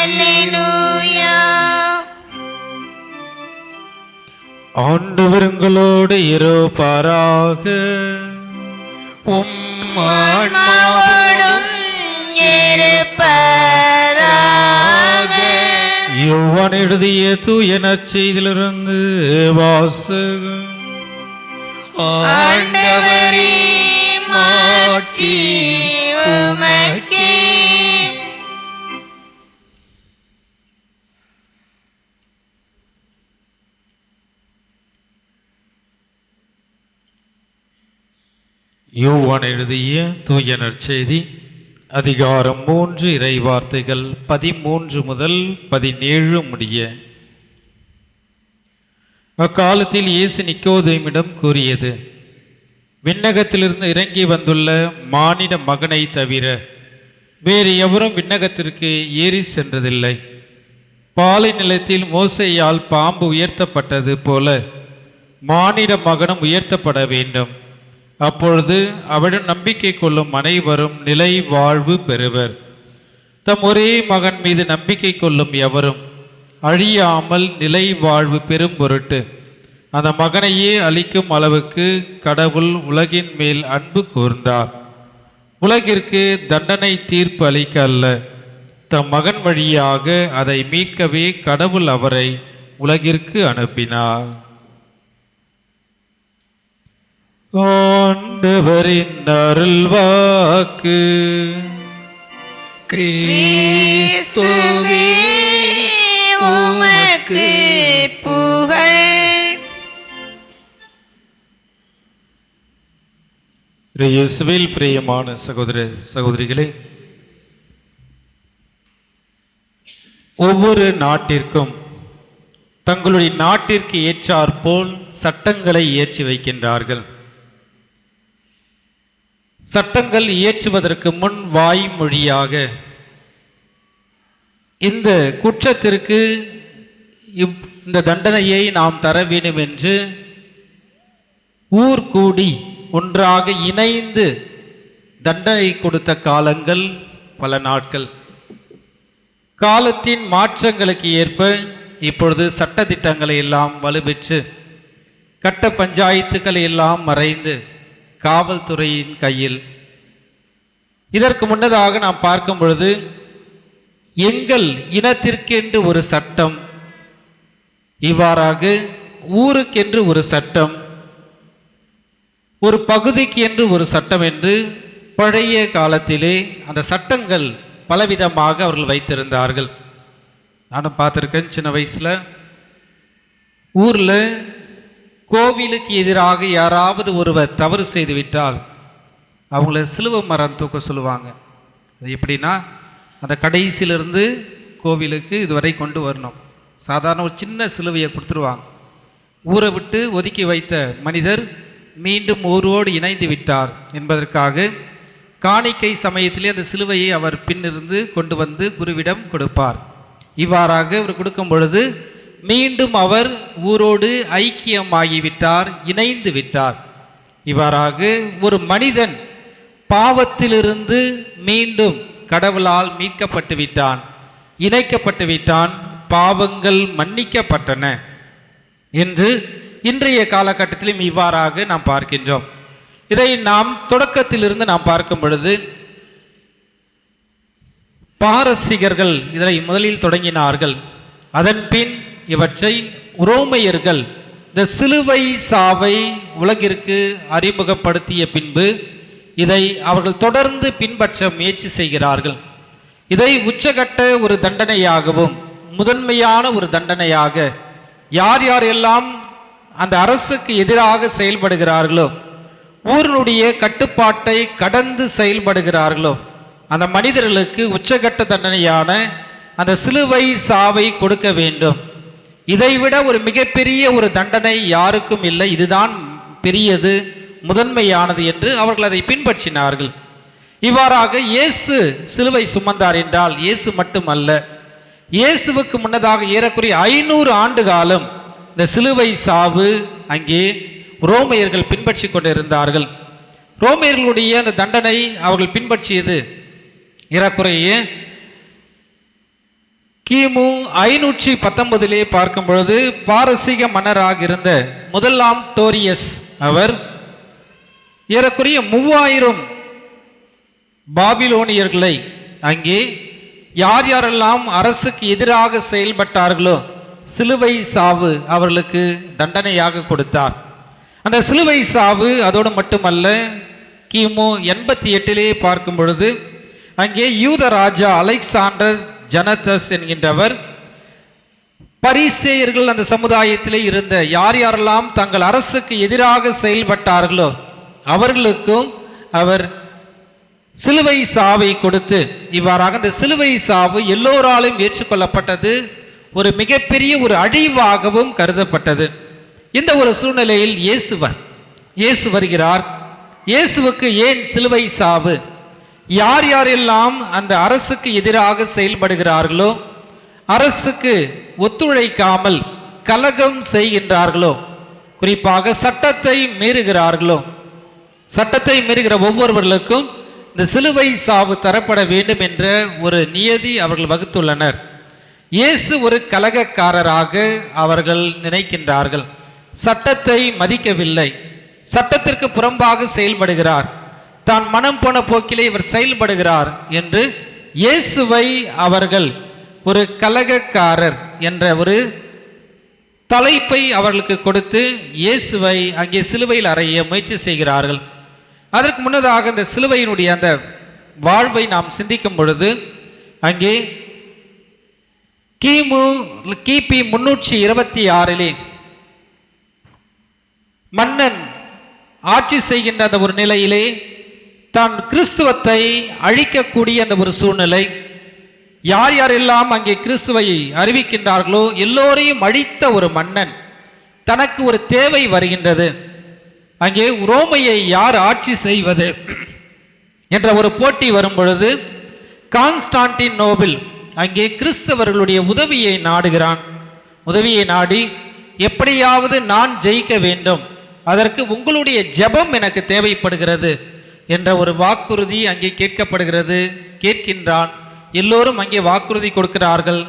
[SPEAKER 3] அல்லேலூயா.
[SPEAKER 6] ஆண்டவர் உங்களோடு இருப்பாராக.
[SPEAKER 1] உம் ஆன்மாவோடும்
[SPEAKER 3] ஆன்மாவோடும் இருப்பதாக.
[SPEAKER 6] யோவான் எழுதிய தூய நற்செய்தியிலிருந்து வாசகம்.
[SPEAKER 1] ஆண்டவரே, மாட்சி
[SPEAKER 3] உமக்கே.
[SPEAKER 6] யோவான் எழுதிய தூய நற்செய்தி அதிகாரம் 3 இறை வார்த்தைகள் 13 முதல் 17 முடிய. அக்காலத்தில் இயேசு நிக்கோதேமிடம் கூறியது, விண்ணகத்திலிருந்து இறங்கி வந்துள்ள மானிட மகனை தவிர வேறு எவரும் விண்ணகத்திற்கு ஏறி சென்றதில்லை. பாலை நிலத்தில் மோசேயால் பாம்பு உயர்த்தப்பட்டது போல மானிட மகனும் உயர்த்தப்பட வேண்டும். அப்பொழுது அவரிடம் நம்பிக்கை கொள்ளும் அனைவரும் நிலை வாழ்வு பெறுவர். தம் ஒரே மகன் மீது நம்பிக்கை கொள்ளும் எவரும் அழியாமல் நிலை வாழ்வு பெறும் பொருட்டு அந்த மகனையே அளிக்கும் அளவுக்கு கடவுள் உலகின் மேல் அன்பு கூர்ந்தார். உலகிற்கு தண்டனை தீர்ப்பு அளிக்க அல்ல, தம் மகன் வழியாக அதை மீட்கவே கடவுள் அவரை உலகிற்கு அனுப்பினார். ஆண்டவரின் அருள்வாக்கு.
[SPEAKER 1] கிறிஸ்துவே
[SPEAKER 3] உமக்கு புகழ்.
[SPEAKER 6] இயேசுவில் பிரியமான சகோதர சகோதரிகளே, ஒவ்வொரு நாட்டிற்கும் தங்களுடைய நாட்டிற்கு ஏற்றாற்போல் சட்டங்களை இயற்றி வைக்கின்றார்கள். சட்டங்கள் இயற்றுவதற்கு முன் வாய்மொழியாக இந்த குற்றத்திற்கு இந்த தண்டனையை நாம் தர வேண்டும் என்று ஊர் கூடி ஒன்றாக இணைந்து தண்டனை கொடுத்த காலங்கள் பல நாட்கள். காலத்தின் மாற்றங்களுக்கு ஏற்ப இப்பொழுது சட்ட திட்டங்களை எல்லாம் வலுப்பெற்று கட்ட பஞ்சாயத்துக்களை எல்லாம் மறைந்து காவல்துறையின் கையில். இதற்கு முன்னதாக நாம் பார்க்கும் பொழுது எங்கள் இனத்திற்கென்று ஒரு சட்டம், இவ்வாறாக ஊருக்கென்று ஒரு சட்டம், ஒரு பகுதிக்கு என்று ஒரு சட்டம் என்று பழைய காலத்திலே அந்த சட்டங்கள் பலவிதமாக அவர்கள் வைத்திருந்தார்கள். நானும் பார்த்துருக்கேன். சின்ன வயசில் ஊரில் கோவிலுக்கு எதிராக யாராவது ஒருவர் தவறு செய்து விட்டால் அவங்கள சிலுவை மரம் தூக்க சொல்லுவாங்க. அது எப்படின்னா, அந்த கடைசியிலிருந்து கோவிலுக்கு இதுவரை கொண்டு வரணும். சாதாரண ஒரு சின்ன சிலுவையை கொடுத்துருவாங்க. ஊரை விட்டு ஒதுக்கி வைத்த மனிதர் மீண்டும் ஊரோடு இணைந்து விட்டார் என்பதற்காக காணிக்கை சமயத்திலே அந்த சிலுவையை அவர் பின்னிருந்து கொண்டு வந்து குருவிடம் கொடுப்பார். இவ்வாறாக அவர் கொடுக்கும் பொழுது மீண்டும் அவர் ஊரோடு ஐக்கியமாகிவிட்டார், இணைந்து விட்டார். இவ்வாறாக ஒரு மனிதன் பாவத்திலிருந்து மீண்டும் கடவுளால் மீட்கப்பட்டு விட்டான், இணைக்கப்பட்டு விட்டான், பாவங்கள் மன்னிக்கப்பட்டன என்று இன்றைய காலகட்டத்திலும் இவ்வாறாக நாம் பார்க்கின்றோம். இதை நாம் தொடக்கத்திலிருந்து நாம் பார்க்கும் பொழுது பாரசீகர்கள் இதை முதலில் தொடங்கினார்கள். அதன் பின் இவற்றை உரோமையர்கள் இந்த சிலுவை சாவை உலகிற்கு அறிமுகப்படுத்திய பின்பு இதை அவர்கள் தொடர்ந்து பின்பற்ற முயற்சி செய்கிறார்கள். இதை உச்சகட்ட ஒரு தண்டனையாகவும் முதன்மையான ஒரு தண்டனையாக யார் யாரெல்லாம் அந்த அரசுக்கு எதிராக செயல்படுகிறார்களோ, ஊரினுடைய கட்டுப்பாட்டை கடந்து செயல்படுகிறார்களோ, அந்த மனிதர்களுக்கு உச்சகட்ட தண்டனையான அந்த சிலுவை சாவை கொடுக்க வேண்டும். இதைவிட ஒரு மிகப்பெரிய ஒரு தண்டனை யாருக்கும் இல்லை, இதுதான் பெரியது, முதன்மையானது என்று அவர்கள் அதை பின்பற்றினார்கள். இவ்வாறாக இயேசு சிலுவை சுமந்தார் என்றால் இயேசு மட்டுமல்ல, இயேசுவுக்கு முன்னதாக ஏறக்குறைய 500 ஆண்டு காலம் இந்த சிலுவை சாவு அங்கே ரோமையர்கள் பின்பற்றி கொண்டிருந்தார்கள். ரோமையர்களுடைய அந்த தண்டனை அவர்கள் பின்பற்றியது ஏறக்குறைய கிமு 519 பார்க்கும் பொழுது பாரசீக மன்னராக இருந்த முதலாம் டோரியஸ் அவர் ஏறக்குறைய 3000 பாபிலோனியர்களை அங்கே யார் யாரெல்லாம் அரசுக்கு எதிராக செயல்பட்டார்களோ சிலுவை சாவு அவர்களுக்கு தண்டனையாக கொடுத்தார். அந்த சிலுவை சாவு அதோடு மட்டுமல்ல, கிமு 88 பார்க்கும் பொழுது அங்கே யூத ராஜா அலெக்சாண்டர் ஜனதஸ் என்கின்றவர் பரிசேயர்கள் அந்த சமுதாயத்திலே இருந்த யார் யாரெல்லாம் தங்கள் அரசுக்கு எதிராக செயல்பட்டார்களோ அவர்களுக்கும் அவர் சிலுவை சாவை கொடுத்து, இவ்வாறாக இந்த சிலுவை சாவு எல்லோராலும் ஏற்றுக்கொள்ளப்பட்டது, ஒரு மிகப்பெரிய ஒரு அழிவாகவும் கருதப்பட்டது. இந்த ஒரு சூழ்நிலையில் இயேசு வருகிறார். இயேசுவுக்கு ஏன் சிலுவை சாவு? யார் யாரெல்லாம் அந்த அரசுக்கு எதிராக செயல்படுகிறார்களோ, அரசுக்கு ஒத்துழைக்காமல் கலகம் செய்கின்றார்களோ, குறிப்பாக சட்டத்தை மீறுகிறார்களோ, சட்டத்தை மீறுகிற ஒவ்வொருவர்களுக்கும் இந்த சிலுவை சாவு தரப்பட வேண்டும் என்ற ஒரு நியதி அவர்கள் வகுத்துள்ளனர். இயேசு ஒரு கலகக்காரராக அவர்கள் நினைக்கின்றார்கள். சட்டத்தை மதிக்கவில்லை, சட்டத்திற்கு புறம்பாக செயல்படுகிறார், தான் மனம் போன போக்கிலே இவர் செயல்படுகிறார் என்று இயேசுவை அவர்கள் ஒரு கலகக்காரர் என்ற ஒரு தலைப்பை அவர்களுக்கு கொடுத்து இயேசுவை அங்கே சிலுவையில் அறைய முயற்சி செய்கிறார்கள். அதற்கு முன்னதாக இந்த சிலுவையினுடைய அந்த வாழ்வை நாம் சிந்திக்கும் பொழுது அங்கே கிபி 326 மன்னன் ஆட்சி செய்கின்ற அந்த ஒரு நிலையிலே தான் கிறிஸ்துவத்தை அழிக்கக்கூடிய அந்த ஒரு சூழ்நிலை, யார் யாரெல்லாம் அங்கே கிறிஸ்துவை அறிவிக்கின்றார்களோ எல்லோரையும் அழித்த ஒரு மன்னன், தனக்கு ஒரு தேவை வருகின்றது. அங்கே ரோமையை யார் ஆட்சி செய்வது என்ற ஒரு போட்டி வரும் பொழுது கான்ஸ்டான்டின் நோபில் அங்கே கிறிஸ்தவர்களுடைய உதவியை நாடுகிறான். உதவியை நாடி எப்படியாவது நான் ஜெயிக்க வேண்டும், அதற்கு உங்களுடைய ஜெபம் எனக்கு தேவைப்படுகிறது என்ற ஒரு வாக்குறுதி அங்கே கேட்கப்படுகிறது. கேட்கின்றான். எல்லோரும் அங்கே வாக்குறுதி கொடுக்கிறார்கள்,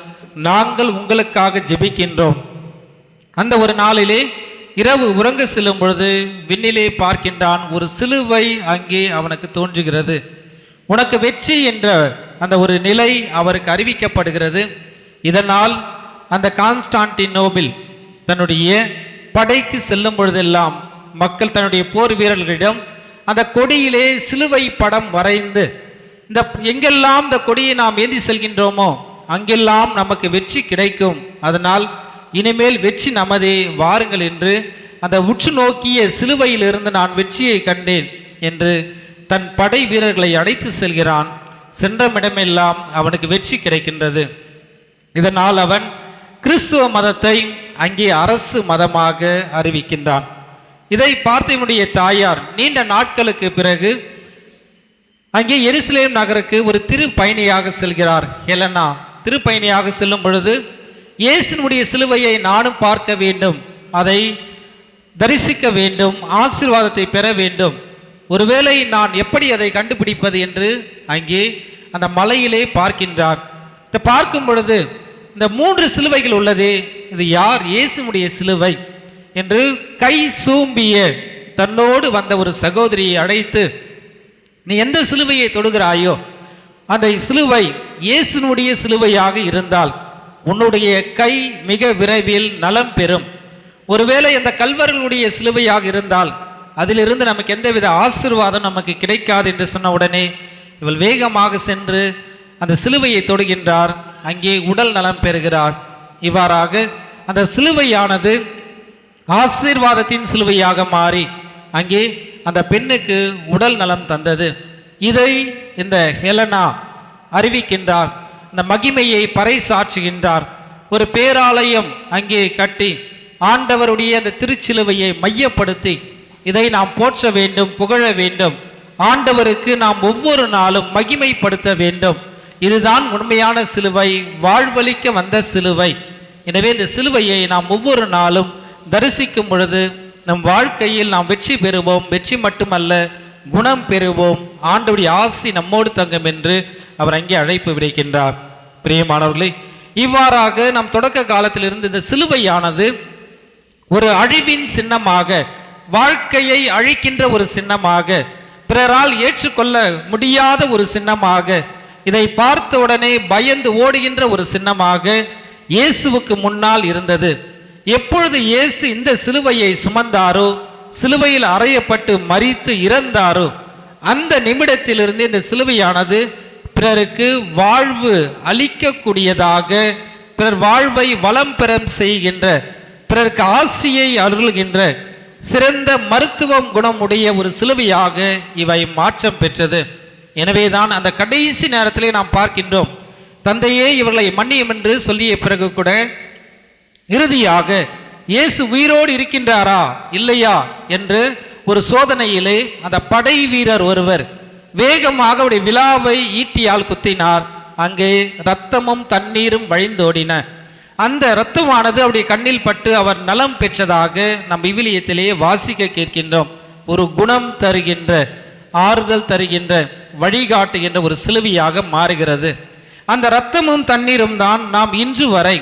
[SPEAKER 6] நாங்கள் உங்களுக்காக ஜெபிக்கின்றோம். அந்த ஒரு நாளிலே இரவு உறங்க செல்லும் பொழுது விண்ணிலே பார்க்கின்றான். ஒரு சிலுவை அங்கே அவனுக்கு தோன்றுகிறது. உனக்கு வெற்றி என்ற அந்த ஒரு நிலை அவருக்கு அறிவிக்கப்படுகிறது. இதனால் அந்த கான்ஸ்டான்டினோபிள் தன்னுடைய படைக்கு செல்லும் பொழுதெல்லாம் மக்கள் தன்னுடைய போர் வீரர்களிடம் அந்த கொடியிலே சிலுவை படம் வரைந்து, இந்த எங்கெல்லாம் இந்த கொடியை நாம் ஏந்தி செல்கின்றோமோ அங்கெல்லாம் நமக்கு வெற்றி கிடைக்கும், அதனால் இனிமேல் வெற்றி நமதே, வாருங்கள் என்று அந்த உற்று நோக்கிய சிலுவையிலிருந்து நான் வெற்றியை கண்டேன் என்று தன் படை வீரர்களை அழைத்து செல்கிறான். சென்றமிடமெல்லாம் அவனுக்கு வெற்றி கிடைக்கின்றது. இதனால் அவன் கிறிஸ்துவ மதத்தை அங்கே அரசு மதமாக அறிவிக்கின்றான். இதை பார்த்த இவனுடைய தாயார் நீண்ட நாட்களுக்கு பிறகு அங்கே எருசலேம் நகருக்கு ஒரு திருப்பயணியாக செல்கிறார். ஹெலனா திருப்பயணியாக செல்லும் பொழுது இயேசுனுடைய சிலுவையை நானும் பார்க்க வேண்டும், அதை தரிசிக்க வேண்டும், ஆசீர்வாதத்தை பெற வேண்டும், ஒருவேளை நான் எப்படி அதை கண்டுபிடிப்பது என்று அங்கே அந்த மலையிலே பார்க்கின்றார். இதை பார்க்கும் பொழுது இந்த 3 சிலுவைகள் உள்ளதே, இது யார்? இயேசுனுடைய சிலுவை என்று கை சூம்பிய தன்னோடு வந்த ஒரு சகோதரியை அழைத்து, நீ எந்த சிலுவையை தொடுகிறாயோ அந்த சிலுவை இயேசுனுடைய சிலுவையாக இருந்தால் உன்னுடைய கை மிக விரைவில் நலம் பெறும். ஒருவேளை அந்த கல்வர்களுடைய சிலுவையாக இருந்தால் அதிலிருந்து நமக்கு எந்தவித ஆசீர்வாதம் நமக்கு கிடைக்காது என்று சொன்ன உடனே இவள் வேகமாக சென்று அந்த சிலுவையை தொடுகின்றார். அங்கே உடல் நலம் பெறுகிறார். இவ்வாறாக அந்த சிலுவையானது ஆசீர்வாதத்தின் சிலுவையாக மாறி அங்கே அந்த பெண்ணுக்கு உடல் நலம் தந்தது. இதை இந்த ஹெலனா அறிவிக்கின்றார். இந்த மகிமையை பறைசாற்றுகின்றார். ஒரு பேராலயம் அங்கே கட்டி ஆண்டவருடைய அந்த திருச்சிலுவையை மையப்படுத்தி இதை நாம் போற்ற வேண்டும், புகழ வேண்டும், ஆண்டவருக்கு நாம் ஒவ்வொரு நாளும் மகிமைப்படுத்த வேண்டும். இதுதான் உண்மையான சிலுவை, வாழ்வளிக்க வந்த சிலுவை. எனவே இந்த சிலுவையை நாம் ஒவ்வொரு நாளும் தரிசிக்கும் பொழுது நம் வாழ்க்கையில் நாம் வெற்றி பெறுவோம். வெற்றி மட்டுமல்ல, குணம் பெறுவோம். ஆண்டவருடைய ஆசி நம்மோடு தங்கும் என்று அவர் அங்கே அழைப்பு விடுக்கின்றார். பிரியமானவர்களே, இவ்வாறாக நம் தொடக்க காலத்தில் இருந்து இந்த சிலுவையானது ஒரு அழிவின் சின்னமாக, வாழ்க்கையை அழிக்கின்ற ஒரு சின்னமாக, பிறரால் ஏற்றுக்கொள்ள முடியாத ஒரு சின்னமாக, இதை பார்த்த உடனே பயந்து ஓடுகின்ற ஒரு சின்னமாக இயேசுவுக்கு முன்னால் இருந்தது. எப்பொழுது இயேசு இந்த சிலுவையை சுமந்தாரோ, சிலுவையில் அறையப்பட்டு மரித்து இறந்தாரோ, அந்த நிமிடத்திலிருந்து இந்த சிலுவையானது பிறருக்கு வாழ்வு அளிக்கக்கூடியதாக, பிறர் வாழ்வை வளம் பெற செய்கின்ற, பிறருக்கு ஆசியை அருள்கின்ற சிறந்த மருத்துவம் குணமுடைய ஒரு சிலுவையாக இவை மாற்றம் பெற்றது. எனவேதான் அந்த கடைசி நேரத்திலே நாம் பார்க்கின்றோம், தந்தையே இவர்களை மன்னியும் என்று சொல்லிய பிறகு கூட இறுதியாக இயேசு உயிரோடு இருக்கின்றாரா இல்லையா என்று ஒரு சோதனையிலே அந்த படை வீரர் ஒருவர் வேகமாக அவருடைய விலாவை ஈட்டியால் குத்தினார். அங்கே இரத்தமும் தண்ணீரும் வழிந்தோடின. அந்த இரத்தமானது அவருடைய கண்ணில் பட்டு அவர் நலம் பெற்றதாக நம் விவிலியத்திலேயே வாசிக்க கேட்கின்றோம். ஒரு குணம் தருகின்ற, ஆறுதல் தருகின்ற, வழிகாட்டுகின்ற ஒரு சிலுவையாக மாறுகிறது. அந்த இரத்தமும் தண்ணீரும் தான் நாம் இன்று வரை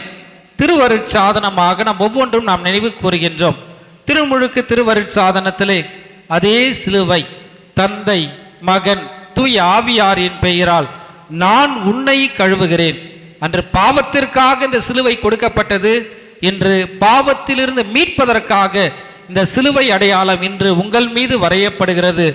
[SPEAKER 6] திருவருட்சாதனமாக நாம் ஒவ்வொன்றும் நாம் நினைவு கூறுகின்றோம். திருமுழுக்கு திருவருட்சாதனத்திலே அதே சிலுவை, தந்தை, மகன், தூய ஆவியாரின் பெயரால் நான் உன்னை கழுவுகிறேன். அன்று பாவத்திற்காக இந்த சிலுவை கொடுக்கப்பட்டது. இன்று பாவத்திலிருந்து மீட்பதற்காக இந்த சிலுவை அடையாளம் இன்று உங்கள் மீது வரையப்படுகிறது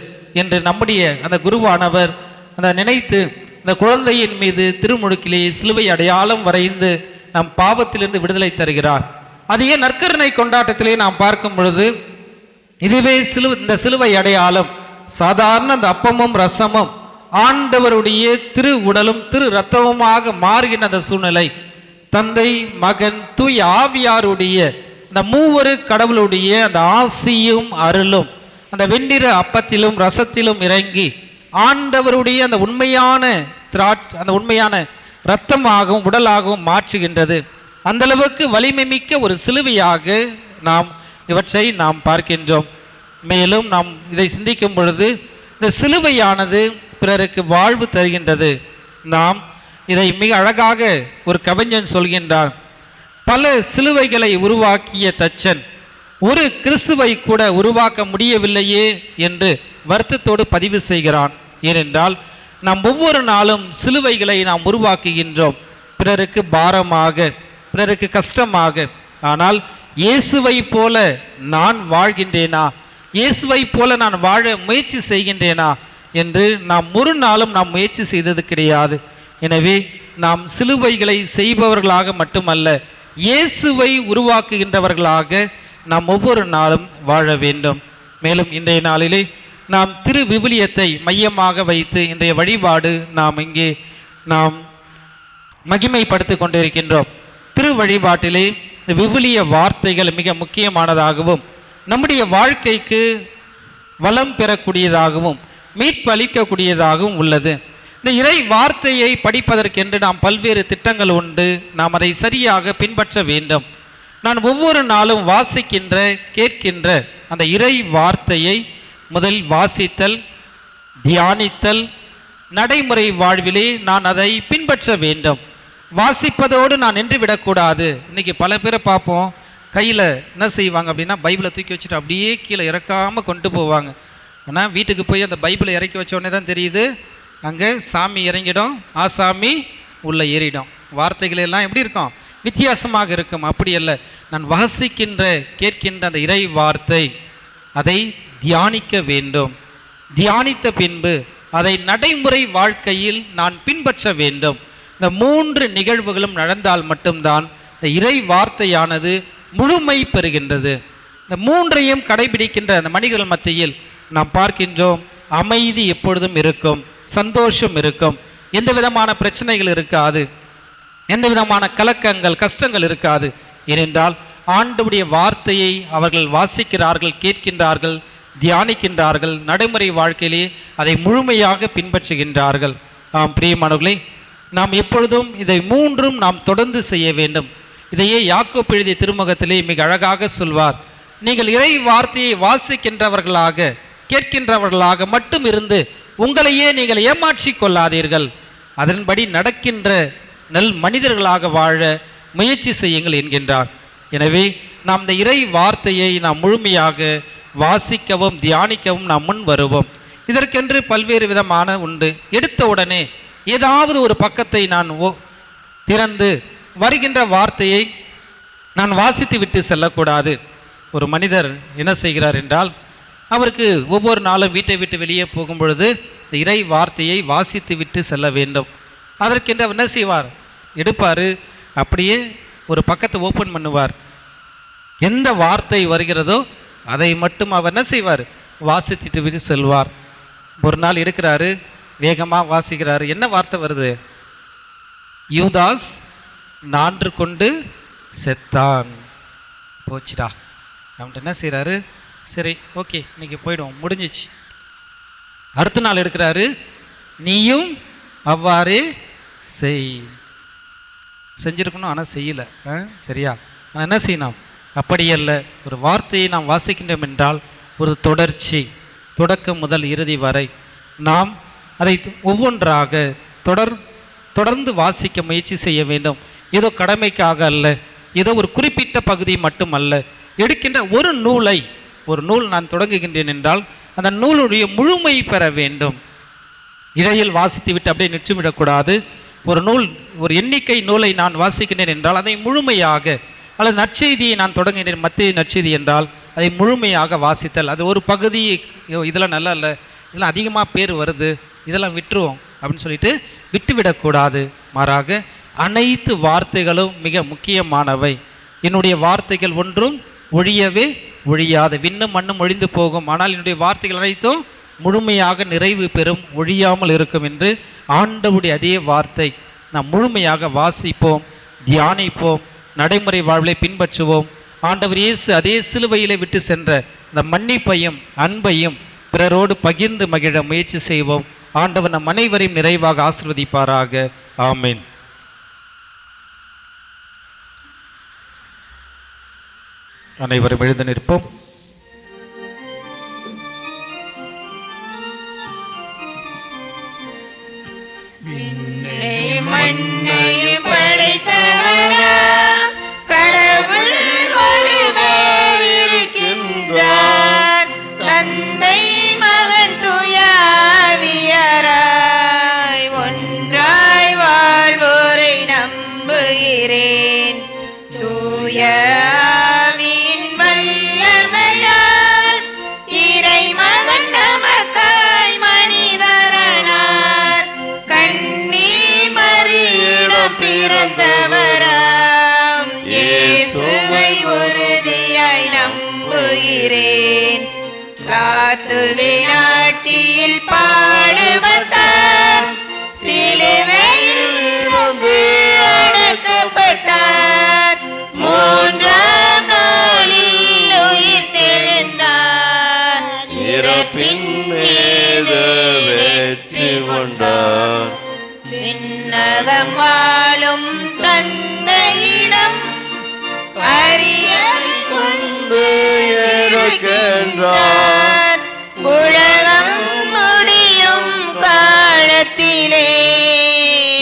[SPEAKER 6] என்று நம்முடைய அந்த குருவானவர் அந்த நினைத்து இந்த குழந்தையின் மீது திருமுழுக்கிலே சிலுவை அடையாளம் வரைந்து நம் பாவத்திலிருந்து விடுதலை தருகிறார். அதையே நற்கருணை கொண்டாட்டத்திலே நாம் பார்க்கும் பொழுது இதுவே இந்த சிலுவை அடையாளம் சாதாரண அந்த அப்பமும் ரசமும் ஆண்டவருடைய திரு உடலும் திரு இரத்தமுமாக மாறுகின்ற அந்த சூழ்நிலை தந்தை, மகன், தூய ஆவியாருடைய அந்த மூவரு கடவுளுடைய அந்த ஆசியும் அருளும் அந்த வெண்ணிற அப்பத்திலும் ரசத்திலும் இறங்கி ஆண்டவருடைய அந்த உண்மையான இரத்தமாகவும் உடலாகவும் மாற்றுகின்றது. அந்த அளவுக்கு வலிமை மிக்க ஒரு சிலுவையாக நாம் இவற்றை நாம் பார்க்கின்றோம். மேலும் நாம் இதை சிந்திக்கும் பொழுது இந்த சிலுவையானது பிறருக்கு வாழ்வு தருகின்றது. நாம் இதை மிக அழகாக ஒரு கவிஞன் சொல்கின்றார். பல சிலுவைகளை உருவாக்கிய தச்சன் ஒரு கிறிஸ்துவை கூட உருவாக்க முடியவில்லையே என்று வருத்தத்தோடு பதிவு செய்கிறான். ஏனென்றால் நாம் ஒவ்வொரு நாளும் சிலுவைகளை நாம் உருவாக்குகின்றோம், பிறருக்கு பாரமாக, பிறருக்கு கஷ்டமாக. ஆனால் இயேசுவை போல நான் வாழ்கின்றேனா, இயேசுவை போல நான் வாழ முயற்சி செய்கின்றேனா என்று நாம் ஒரு நாளும் நாம் முயற்சி செய்தது கிடையாது. எனவே நாம் சிலுவைகளை செய்பவர்களாக மட்டுமல்ல, இயேசுவை உருவாக்குகின்றவர்களாக நாம் ஒவ்வொரு நாளும் வாழ வேண்டும். மேலும் இன்றைய நாளிலே நாம் திரு விவிலியத்தை மையமாக வைத்து இன்றைய வழிபாடு நாம் மகிமைப்படுத்தி கொண்டிருக்கின்றோம். திரு வழிபாட்டிலே இந்த விவிலிய வார்த்தைகள் மிக முக்கியமானதாகவும் நம்முடைய வாழ்க்கைக்கு வளம் பெறக்கூடியதாகவும் மீட்பு அளிக்கக்கூடியதாகவும் உள்ளது. இந்த இறை வார்த்தையை படிப்பதற்கென்று நாம் பல்வேறு திட்டங்கள் உண்டு. நாம் அதை சரியாக பின்பற்ற வேண்டும். நான் ஒவ்வொரு நாளும் வாசிக்கின்ற கேட்கின்ற அந்த இறை வார்த்தையை முதல் வாசித்தல், தியானித்தல், நடைமுறை வாழ்விலே நான் அதை பின்பற்ற வேண்டும். வாசிப்பதோடு நான் நின்று விடக்கூடாது. இன்னைக்கு பல பேரை பார்ப்போம், கையில் என்ன செய்வாங்க அப்படின்னா பைபிளை தூக்கி வச்சுட்டு அப்படியே கீழே இறக்காமல் கொண்டு போவாங்க. ஆனால் வீட்டுக்கு போய் அந்த பைபிளை இறக்கி வச்ச உடனே தான் தெரியுது அங்கே சாமி இறங்கிடும், ஆசாமி உள்ளே ஏறிடும். வார்த்தைகள் எல்லாம் எப்படி இருக்கும், வித்தியாசமாக இருக்கும். அப்படி அல்ல, நான் வாசிக்கின்ற கேட்கின்ற அந்த இறை வார்த்தை அதை தியானிக்க வேண்டும். தியானித்த பின்பு அதை நடைமுறை வாழ்க்கையில் நான் பின்பற்ற வேண்டும். இந்த 3 நிகழ்வுகளும் நடந்தால் மட்டும்தான் இந்த இறை வார்த்தையானது முழுமை பெறுகின்றது. இந்த 3ஐயும் கடைபிடிக்கின்ற அந்த மனிதர்கள் மத்தியில் நாம் பார்க்கின்றோம், அமைதி எப்பொழுதும் இருக்கும், சந்தோஷம் இருக்கும், எந்த விதமான பிரச்சனைகள் இருக்காது, எந்த விதமான கலக்கங்கள் கஷ்டங்கள் இருக்காது. ஏனென்றால் ஆண்டவருடைய வார்த்தையை அவர்கள் வாசிக்கிறார்கள், கேட்கின்றார்கள், தியானிக்கின்றார்கள், நடைமுறை வாழ்க்கையிலே அதை முழுமையாக பின்பற்றுகின்றார்கள். பிரியமானவர்களே, நாம் எப்பொழுதும் இதை 3ம் நாம் தொடர்ந்து செய்ய வேண்டும். இதையே யாக்கோப்பு எழுதிய திருமுகத்திலே மிக அழகாக சொல்வார். நீங்கள் இறை வார்த்தையை வாசிக்கின்றவர்களாக கேட்கின்றவர்களாக மட்டும் இருந்து உங்களையே நீங்கள் ஏமாற்றிக் கொள்ளாதீர்கள், அதன்படி நடக்கின்ற நல் மனிதர்களாக வாழ முயற்சி செய்யுங்கள் என்கின்றார். எனவே நாம் இந்த இறை வார்த்தையை நாம் முழுமையாக வாசிக்கவும் தியானிக்கவும் நாம் முன் வருவோம். இதற்கென்று பல்வேறு விதமான உண்டு. எடுத்த உடனே ஏதாவது ஒரு பக்கத்தை நான் திறந்து வருகின்ற வார்த்தையை நான் வாசித்து விட்டு செல்லக்கூடாது. ஒரு மனிதர் என்ன செய்கிறார் என்றால், அவருக்கு ஒவ்வொரு நாளும் வீட்டை விட்டு வெளியே போகும் பொழுது இந்த இறை வார்த்தையை வாசித்து விட்டு செல்ல வேண்டும். அதற்கென்று அவர் என்ன செய்வார், எடுப்பார், அப்படியே ஒரு பக்கத்தை ஓப்பன் பண்ணுவார். எந்த வார்த்தை வருகிறதோ அதை மட்டும் அவர் என்ன செய்வார், வாசித்துட்டு விட்டு செல்வார். ஒரு நாள் எடுக்கிறாரு, வேகமாக வாசிக்கிறாரு. என்ன வார்த்தை வருது, யூதாஸ் நான்று கொண்டு செத்தான். போச்சுடா. அவன்கிட்ட என்ன செய்கிறாரு, சரி ஓகே இன்னைக்கு போயிடுவோம், முடிஞ்சிச்சு. அடுத்த நாள் எடுக்கிறாரு, நீயும் அவ்வாறே செய். செஞ்சிருக்கணும் ஆனால் செய்யலை, சரியா? ஆனால் என்ன செய்யணும், அப்படி அல்ல. ஒரு வார்த்தையை நாம் வாசிக்கின்றோம் என்றால் ஒரு தொடர்ச்சி, தொடக்கம் முதல் இறுதி வரை நாம் அதை ஒவ்வொன்றாக தொடர்ந்து வாசிக்க முயற்சி செய்ய வேண்டும். ஏதோ கடமைக்காக அல்ல, ஏதோ ஒரு குறிப்பிட்ட பகுதி மட்டுமல்ல. எடுக்கின்ற ஒரு நூல் நான் தொடங்குகின்றேன் என்றால் அந்த நூலுடைய முழுமை பெற வேண்டும். இடையில் வாசித்து விட்டு அப்படியே நிற்றுவிடக்கூடாது. ஒரு எண்ணிக்கை நூலை நான் வாசிக்கின்றேன் என்றால் அதை முழுமையாக, அல்லது நற்செய்தியை நான் தொடங்குகிறேன், மத்திய நற்செய்தி என்றால் அதை முழுமையாக வாசித்தல். அது ஒரு பகுதி, இதெல்லாம் நல்லா இல்லை, இதெல்லாம் அதிகமாக பேர் வருது, இதெல்லாம் விட்டுருவோம் அப்படின்னு சொல்லிட்டு விட்டுவிடக்கூடாது. மாறாக அனைத்து வார்த்தைகளும் மிக முக்கியமானவை. என்னுடைய வார்த்தைகள் ஒன்றும் ஒழியவே ஒழியாது. விண்ணும் மண்ணும் ஒழிந்து போகும், ஆனால் என்னுடைய வார்த்தைகள் அனைத்தும் முழுமையாக நிறைவு பெறும், ஒழியாமல் இருக்கும் என்று ஆண்டவருடைய அதே வார்த்தை நாம் முழுமையாக வாசிப்போம், தியானிப்போம், நடைமுறை வாழ்வை பின்பற்றுவோம். ஆண்டவர் இயேசு அதே சிலுவையிலே விட்டு சென்ற இந்த மன்னிப்பையும் அன்பையும் பிறரோடு பகிர்ந்து மகிழ முயற்சி செய்வோம். ஆண்டவர் நம் அனைவரையும் நிறைவாக ஆசீர்வதிப்பாராக. ஆமென். அனைவரும் எழுந்து நிற்போம்.
[SPEAKER 3] மண்ணையும் படைத்தவரா கடவுள் ஒருவர் இருக்கின்றார். தந்தை மகன் துயாவியராய் ஒன்றாய் வாழ்வோரை நம்புகிறேன். தூயாவின் வல்லமையால் இறைமகன் நமக்காய் மனிதரானார். கண்ணி மரியிடம் பிறந்தவராம் இயேசுவை உறுதியாய் நம்புகிறேன். காத்துவின் ஆட்சியில் பாடுபட்டார், சிலுவையில் இருந்து அடக்கப்பட்டார். மூன்றாம் நாளில் உயிர் தெழுந்தார்.
[SPEAKER 2] இறப்பின் மீது வெற்றி கொண்டார்.
[SPEAKER 3] விண்ணகம் வாழும் தந்தையிடம் அரியணை கொண்டு இருக்கின்றார். உலகம் முடியும் காலத்திலே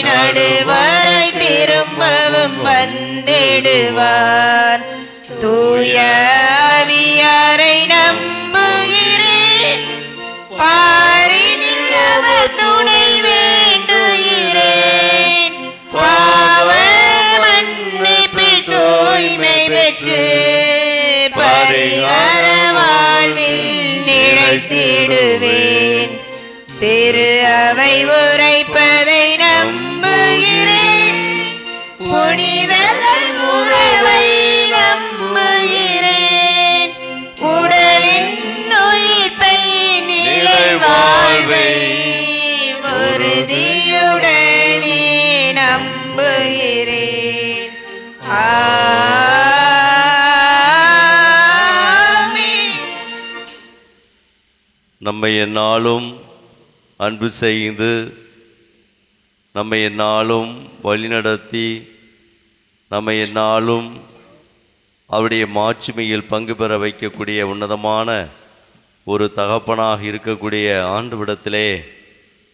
[SPEAKER 3] நடுவரை திரும்பவும் வந்திடுவார். தூய ஆவியாரை நம்புகிறேன். பாரினில் அவர் துணை வேண்டுகிறேன். பாவ மன்னிப்பில் தூய்மை பெற்று பரிகார வாழ்வில் நிலைத்திடுவேன். திரு அவை உரைப்பதை நம்புகிறேன். புனிதர்கள் உறவை நம்புகிறேன். உடலின் உயிர்ப்பை நிலை வாழ்வை உறுதியுடனே நம்புகிறேன். ஆமென்.
[SPEAKER 2] நம்மை எந்நாளும் அன்பு செய்து நம்மை எந்நாளும் வழிநடத்தி நம்மை எந்நாளும் அவருடைய மாட்சிமையில் பங்கு பெற வைக்கக்கூடிய உன்னதமான ஒரு தகப்பனாக இருக்கக்கூடிய ஆண்டவரிடத்திலே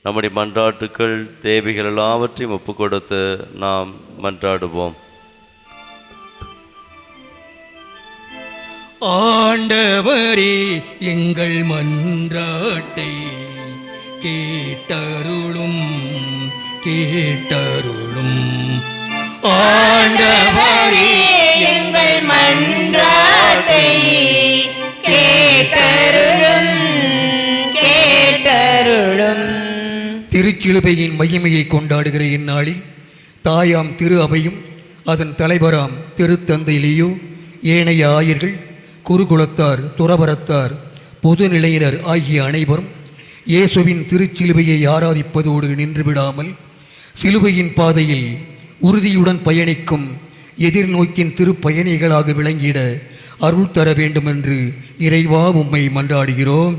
[SPEAKER 2] நம்முடைய மன்றாட்டுக்கள் தேவைகள் எல்லாவற்றையும் ஒப்பு கொடுத்து நாம் மன்றாடுவோம்.
[SPEAKER 1] ஆண்டவரே எங்கள் மன்றாட்டை கேட்டருளும் கேட்டருளும். ஆண்டவரே
[SPEAKER 3] எங்கள் மன்றாட்டை கேட்டருளும் கேட்டருளும்.
[SPEAKER 1] திருச்சிலுவையின் மகிமையை கொண்டாடுகிற இந்நாளில் தாயாம் திரு அவையும் அதன் தலைவராம் திருத்தந்தை லியோ, ஏனைய ஆயர்கள், குருகுலத்தார், துறவரத்தார், பொதுநிலையினர் ஆகிய அனைவரும் இயேசுவின் திருச்சிலுவையை ஆராதிப்பதோடு நின்றுவிடாமல் சிலுவையின் பாதையில் உறுதியுடன் பயணிக்கும் எதிர்நோக்கின் திருப்பயணிகளாக விளங்கிட அருள் தர வேண்டுமென்று இறைவா உம்மை மன்றாடுகிறோம்.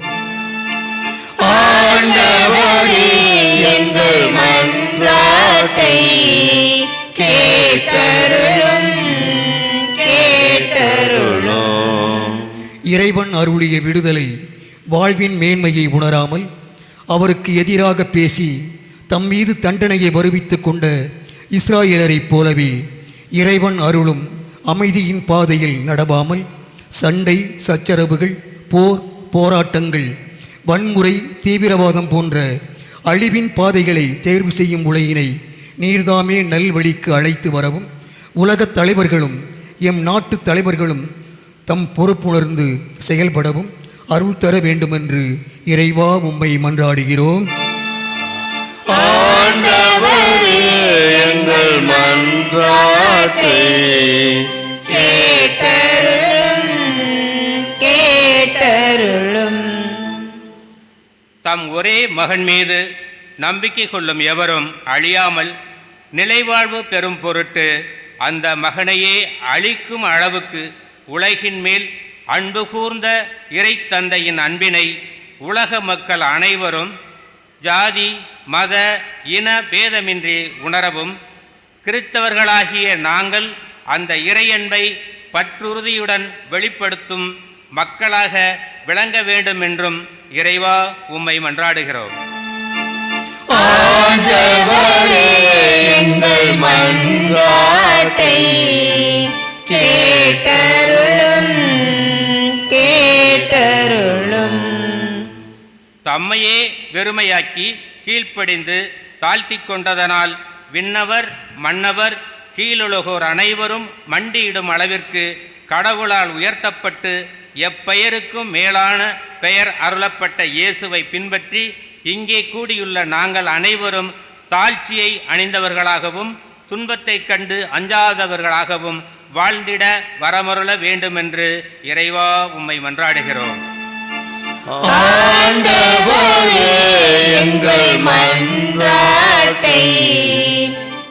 [SPEAKER 3] ஆண்டவரே எங்கள் மன்றாட்டை கேட்டருளும் கேட்டருளும்.
[SPEAKER 1] இறைவன் அருளிய விடுதலை வாழ்வின் மேன்மையை உணராமல் அவருக்கு எதிராக பேசி தம் மீது தண்டனையை வருவித்துக் கொண்ட இஸ்ராயேலரைப் போலவே இறைவன் அருளும் அமைதியின் பாதையில் நடவாமல் சண்டை சச்சரவுகள் போராட்டங்கள் வன்முறை தீவிரவாதம் போன்ற அழிவின் பாதைகளை தேர்வு செய்யும் உலகினை நீர்தாமே நல்வழிக்கு அழைத்து வரவும் உலகத் தலைவர்களும் எம் நாட்டு தலைவர்களும் தம் பொறுப்புணர்ந்து செயல்படவும் அருள் தர வேண்டுமென்று இறைவா உம்மை மன்றாடுகிறோம்.
[SPEAKER 2] ஆண்டவரே எங்கள் மன்றாட்டை
[SPEAKER 3] கேட்டருளும் கேட்டருளும்.
[SPEAKER 8] தம் ஒரே மகன் மீது நம்பிக்கை கொள்ளும் எவரும் அழியாமல் நிலைவாழ்வு பெறும் பொருட்டு அந்த மகனையே அழிக்கும் அளவுக்கு உலகின் மேல் அன்பு கூர்ந்த இறை தந்தையின் அன்பினை உலக மக்கள் அனைவரும் ஜாதி மத இன பேதமின்றி உணரவும் கிறித்தவர்களாகிய நாங்கள் அந்த இறையன்பை பற்றுறுதியுடன் வெளிப்படுத்தும் மக்களாக விளங்க வேண்டும் என்றும் இறைவா உம்மை மன்றாடுகிறோம்.
[SPEAKER 3] ஆண்டவரே எங்கள் மன்றாட்டை கேட்டருளும் கேட்டருளும்.
[SPEAKER 8] தம்மையே வெறுமையாக்கி கீழ்ப்படிந்து தாழ்த்தி கொண்டதனால் விண்ணவர் மன்னவர் கீழுலகோர் அனைவரும் மண்டியிடும் அளவிற்கு கடவுளால் உயர்த்தப்பட்டு எப்பெயருக்கும் மேலான பெயர் அருளப்பட்ட இயேசுவை பின்பற்றி இங்கே கூடியுள்ள நாங்கள் அனைவரும் தாழ்ச்சியை அணிந்தவர்களாகவும் துன்பத்தை கண்டு அஞ்சாதவர்களாகவும் வாழ்ந்திட வரமருள வேண்டுமென்று இறைவா உம்மை மன்றாடுகிறோம்.
[SPEAKER 3] ஆண்டவரே எங்கள் மன்றாட்டை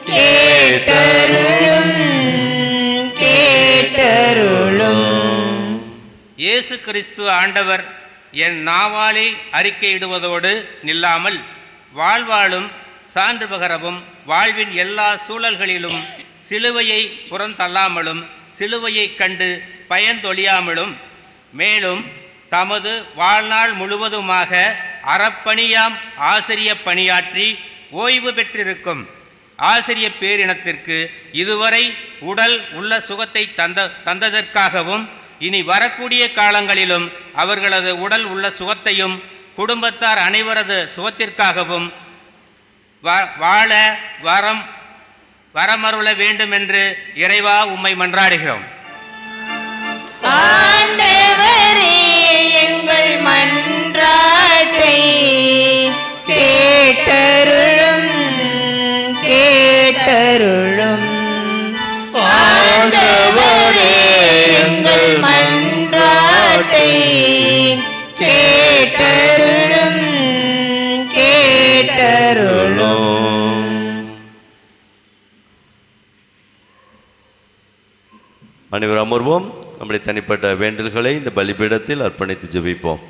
[SPEAKER 3] கேட்டருளும் கேட்டருளும்.
[SPEAKER 8] இயேசு கிறிஸ்து ஆண்டவர் என் நாவாலே அறிக்கையிடுவதோடு நில்லாமல் வாழ்வாளும் சான்று பகரவும் வாழ்வின் எல்லா சூழல்களிலும் சிலுவையை புறந்தள்ளாமலும் சிலுவையை கண்டு பயந்தொழியாமலும் மேலும் தமது வாழ்நாள் முழுவதுமாக அறப்பணியாம் ஆசிரிய பணியாற்றி ஓய்வு பெற்றிருக்கும் ஆசிரிய பேரினத்திற்கு இதுவரை உடல் உள்ள சுகத்தை தந்ததற்காகவும் இனி வரக்கூடிய காலங்களிலும் அவர்களது உடல் உள்ள சுகத்தையும் குடும்பத்தார் அனைவரது சுகத்திற்காகவும் வாழ வரமருள வேண்டும் என்று இறைவா உம்மை மன்றாடுகிறோம்.
[SPEAKER 3] ஆண்டவரே எங்கள் மன்றாட்டை கேட்டருளும் கேட்டருளும். ஆண்டவரே எங்கள் மன்றாட்டை கேட்டருளும் கேட்டருளும்.
[SPEAKER 2] அனைவரும் அமர்வோம். நம்முடைய தனிப்பட்ட வேண்டல்களை இந்த பலிபீடத்தில் அர்ப்பணித்து ஜெபிப்போம்.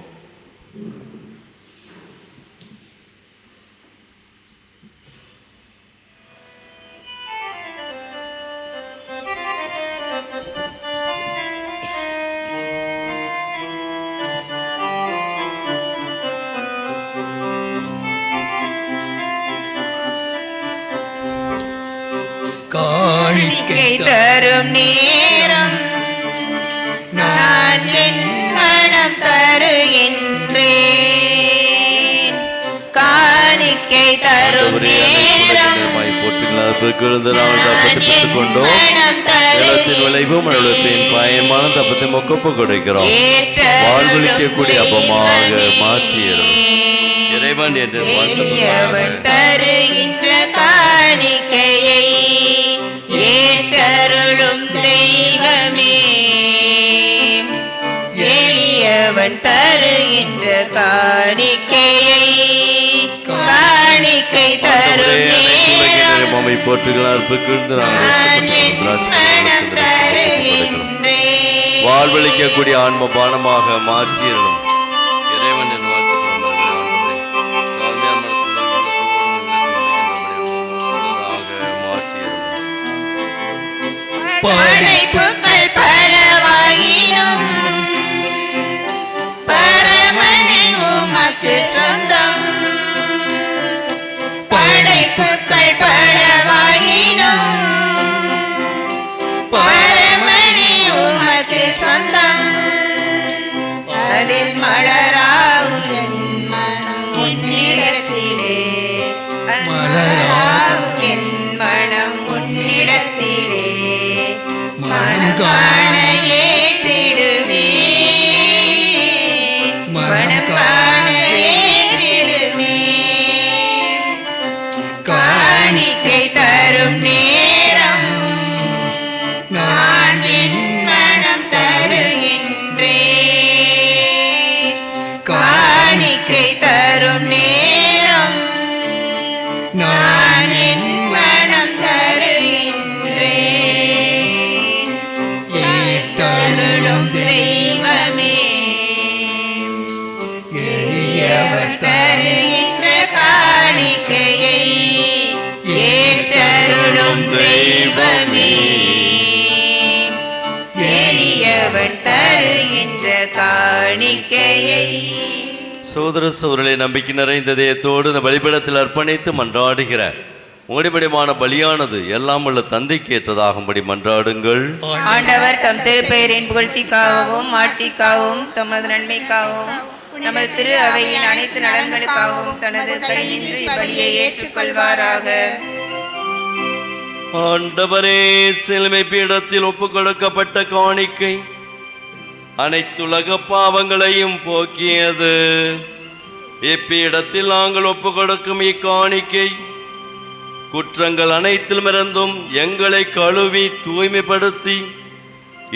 [SPEAKER 3] காணிக்கை தரும் நேரம் நான் என் மனம் தருகின்றேன். காணிக்கை தரும் நேரம்
[SPEAKER 2] விளைவும் பயமான தப்பத்தை மொக்கப்பு கொடுக்கிறோம். வாழ்வழிக்கக்கூடிய அப்பமாக மாற்றியது இறைவன் என்று
[SPEAKER 3] தருகின்ற காணிக்கையை ஏற்றருளும் தெய்வமே. எளியவன் தருகின்ற காணிக்கையை காணிக்கை தரும் நேரம்
[SPEAKER 2] போற்றுகிறார்.
[SPEAKER 3] நான் என் மனம் தருகின்றேன்.
[SPEAKER 2] வாழ்வளிக்கக்கூடிய ஆன்ம பானமாக மாற்றியர்களும் இறைவன் என்
[SPEAKER 3] படைப்புகள் பலவாயினும் பரமனின் உமக்கு சொந்தம். படைப்புகள் பலவாயினும் பரமனி உமக்கு சொந்தம். அதில் மலராகும் என் மனம் உன்னிடத்திலே, மலராகும் என் மனம் உன்னிடத்திலே. மனம் காண ஏற்றிடுமே, மனம் காண ஏற்றிடுமே. காணிக்கை தரும் நேரம் நான் என் மனம் தருகின்றேன். காணிக்கை தரும் நேரம் நான் என் மனம் தருகின்றேன். ஏற்றருளும் தெய்வமே, எளியவர் தருகின்ற காணிக்கையை ஏற்றருளும் தெய்வமே. எளியவர் தருகின்ற காணிக்கையை.
[SPEAKER 2] சோதர சோதரலை நம்பிக்கை நிறைந்த இதயத்தோடு இந்த பலிபீடத்தில் அர்ப்பணித்து மன்றாடுகிறார். உங்களுடையமான பலியானது எல்லாம் உள்ள தந்தைக்கு ஏற்றதாகும்படி மன்றாடுங்கள்.
[SPEAKER 3] ஆண்டவர் தம் திருப்பெயரின் புகழ்ச்சிக்காகவும் ஆட்சிக்காகவும் தமது நன்மைக்காகவும் நமது திரு அவையின் அனைத்து நலன்களுக்காகவும் தனது கையின்றி பலியை ஏற்றுக்கொள்வாராக.
[SPEAKER 2] ஆண்டவரே, சிலுவை பீடத்தில் ஒப்புக் கொடுக்கப்பட்ட காணிக்கை அனைத்துலக பாவங்களையும் போக்கியது. இப்பீடத்தில் நாங்கள் ஒப்புக் கொடுக்கும் இக்காணிக்கை குற்றங்கள் அனைத்திலுமிருந்தும் எங்களை கழுவி தூய்மைப்படுத்தி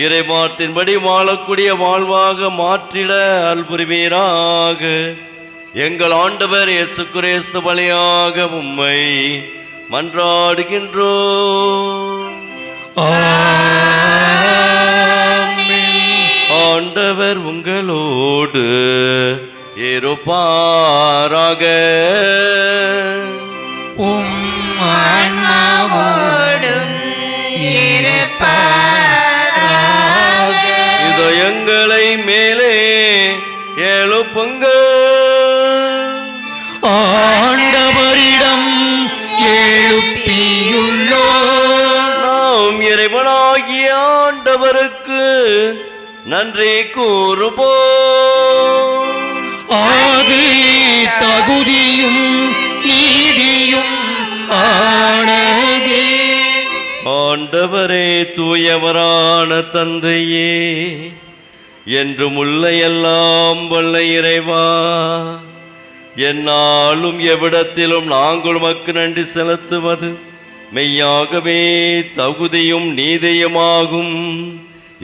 [SPEAKER 2] இறைவார்த்தின்படி வாழக்கூடிய வாழ்வாக மாற்றிட அல்புரிவீராக. எங்கள் ஆண்டவர் இயேசு கிறிஸ்து வழியாக உம்மை மன்றாடுகின்றோம். ஆண்டவர் உங்களோடு இருப்பாராக.
[SPEAKER 3] ஆன்மாவோடும் இருப்பாராக.
[SPEAKER 2] இதயங்களை மேலே எழுப்புங்கள்.
[SPEAKER 1] ஆண்டவரிடம் எழுப்பியுள்ளோம்.
[SPEAKER 2] நாம் இறைவனாகிய ஆண்டவருக்கு நன்றி கூறுவோம்.
[SPEAKER 1] ஆதி தகுதியும் நீதியும் ஆனதே.
[SPEAKER 2] ஆண்டவரே, தூயவரான தந்தையே, என்றும் உள்ள எல்லாம் வல்ல இறைவா, எந்நாளும் எவ்விடத்திலும் நாங்கள் உமக்கு நன்றி செலுத்துவது மெய்யாகவே தகுதியும் நீதியுமாகும்.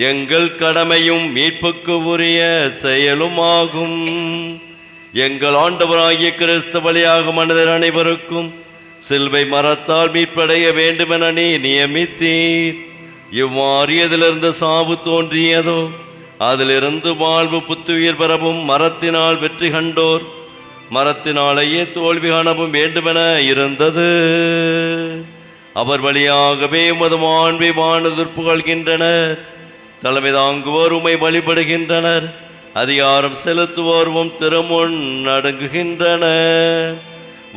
[SPEAKER 2] எங்கள் கடமையும் மீட்புக்கு உரிய செயலுமாகும். எங்கள் ஆண்டவராகிய கிறிஸ்து வழியாக மனிதர் அனைவருக்கும் சிலுவை மரத்தால் மீட்படைய வேண்டுமென நீ நியமித்தீர். இவ்வாறியதிலிருந்து சாவு தோன்றியதோ அதிலிருந்து வாழ்வு புத்துயிர் பெறவும் மரத்தினால் வெற்றி கண்டோர் மரத்தினாலேயே தோல்வி காணவும் வேண்டுமென இருந்தது. அவர் வழியாகவே உமது மாண்பை வானதுர் புகழ்கின்றனர். தலைமை தாங்குவோர் உம்மை வழிபடுகின்றனர். அதிகாரம் செலுத்துவோர்வும் திருமுன் அடங்குகின்றனர்.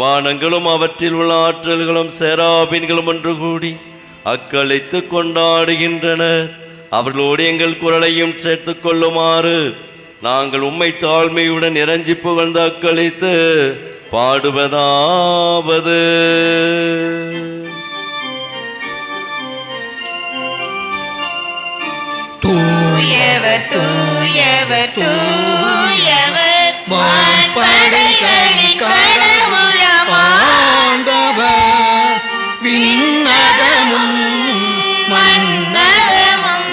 [SPEAKER 2] வானங்களும் அவற்றில் உள்ள ஆற்றல்களும் சேராபீன்களும் ஒன்று கூடி அக்களித்து கொண்டாடுகின்றனர். அவர்களோடு எங்கள் குரலையும் சேர்த்து கொள்ளுமாறு நாங்கள் உம்மை தாழ்மையுடன் இறைஞ்சி புகழ்ந்து அக்களித்து பாடுவதாவது.
[SPEAKER 3] தூயவர் தூயவர் தூயவர் வான்படைகளின் கடவுளாம்
[SPEAKER 1] ஆண்டவர் விண்ணகமும்
[SPEAKER 3] மன்னகமும்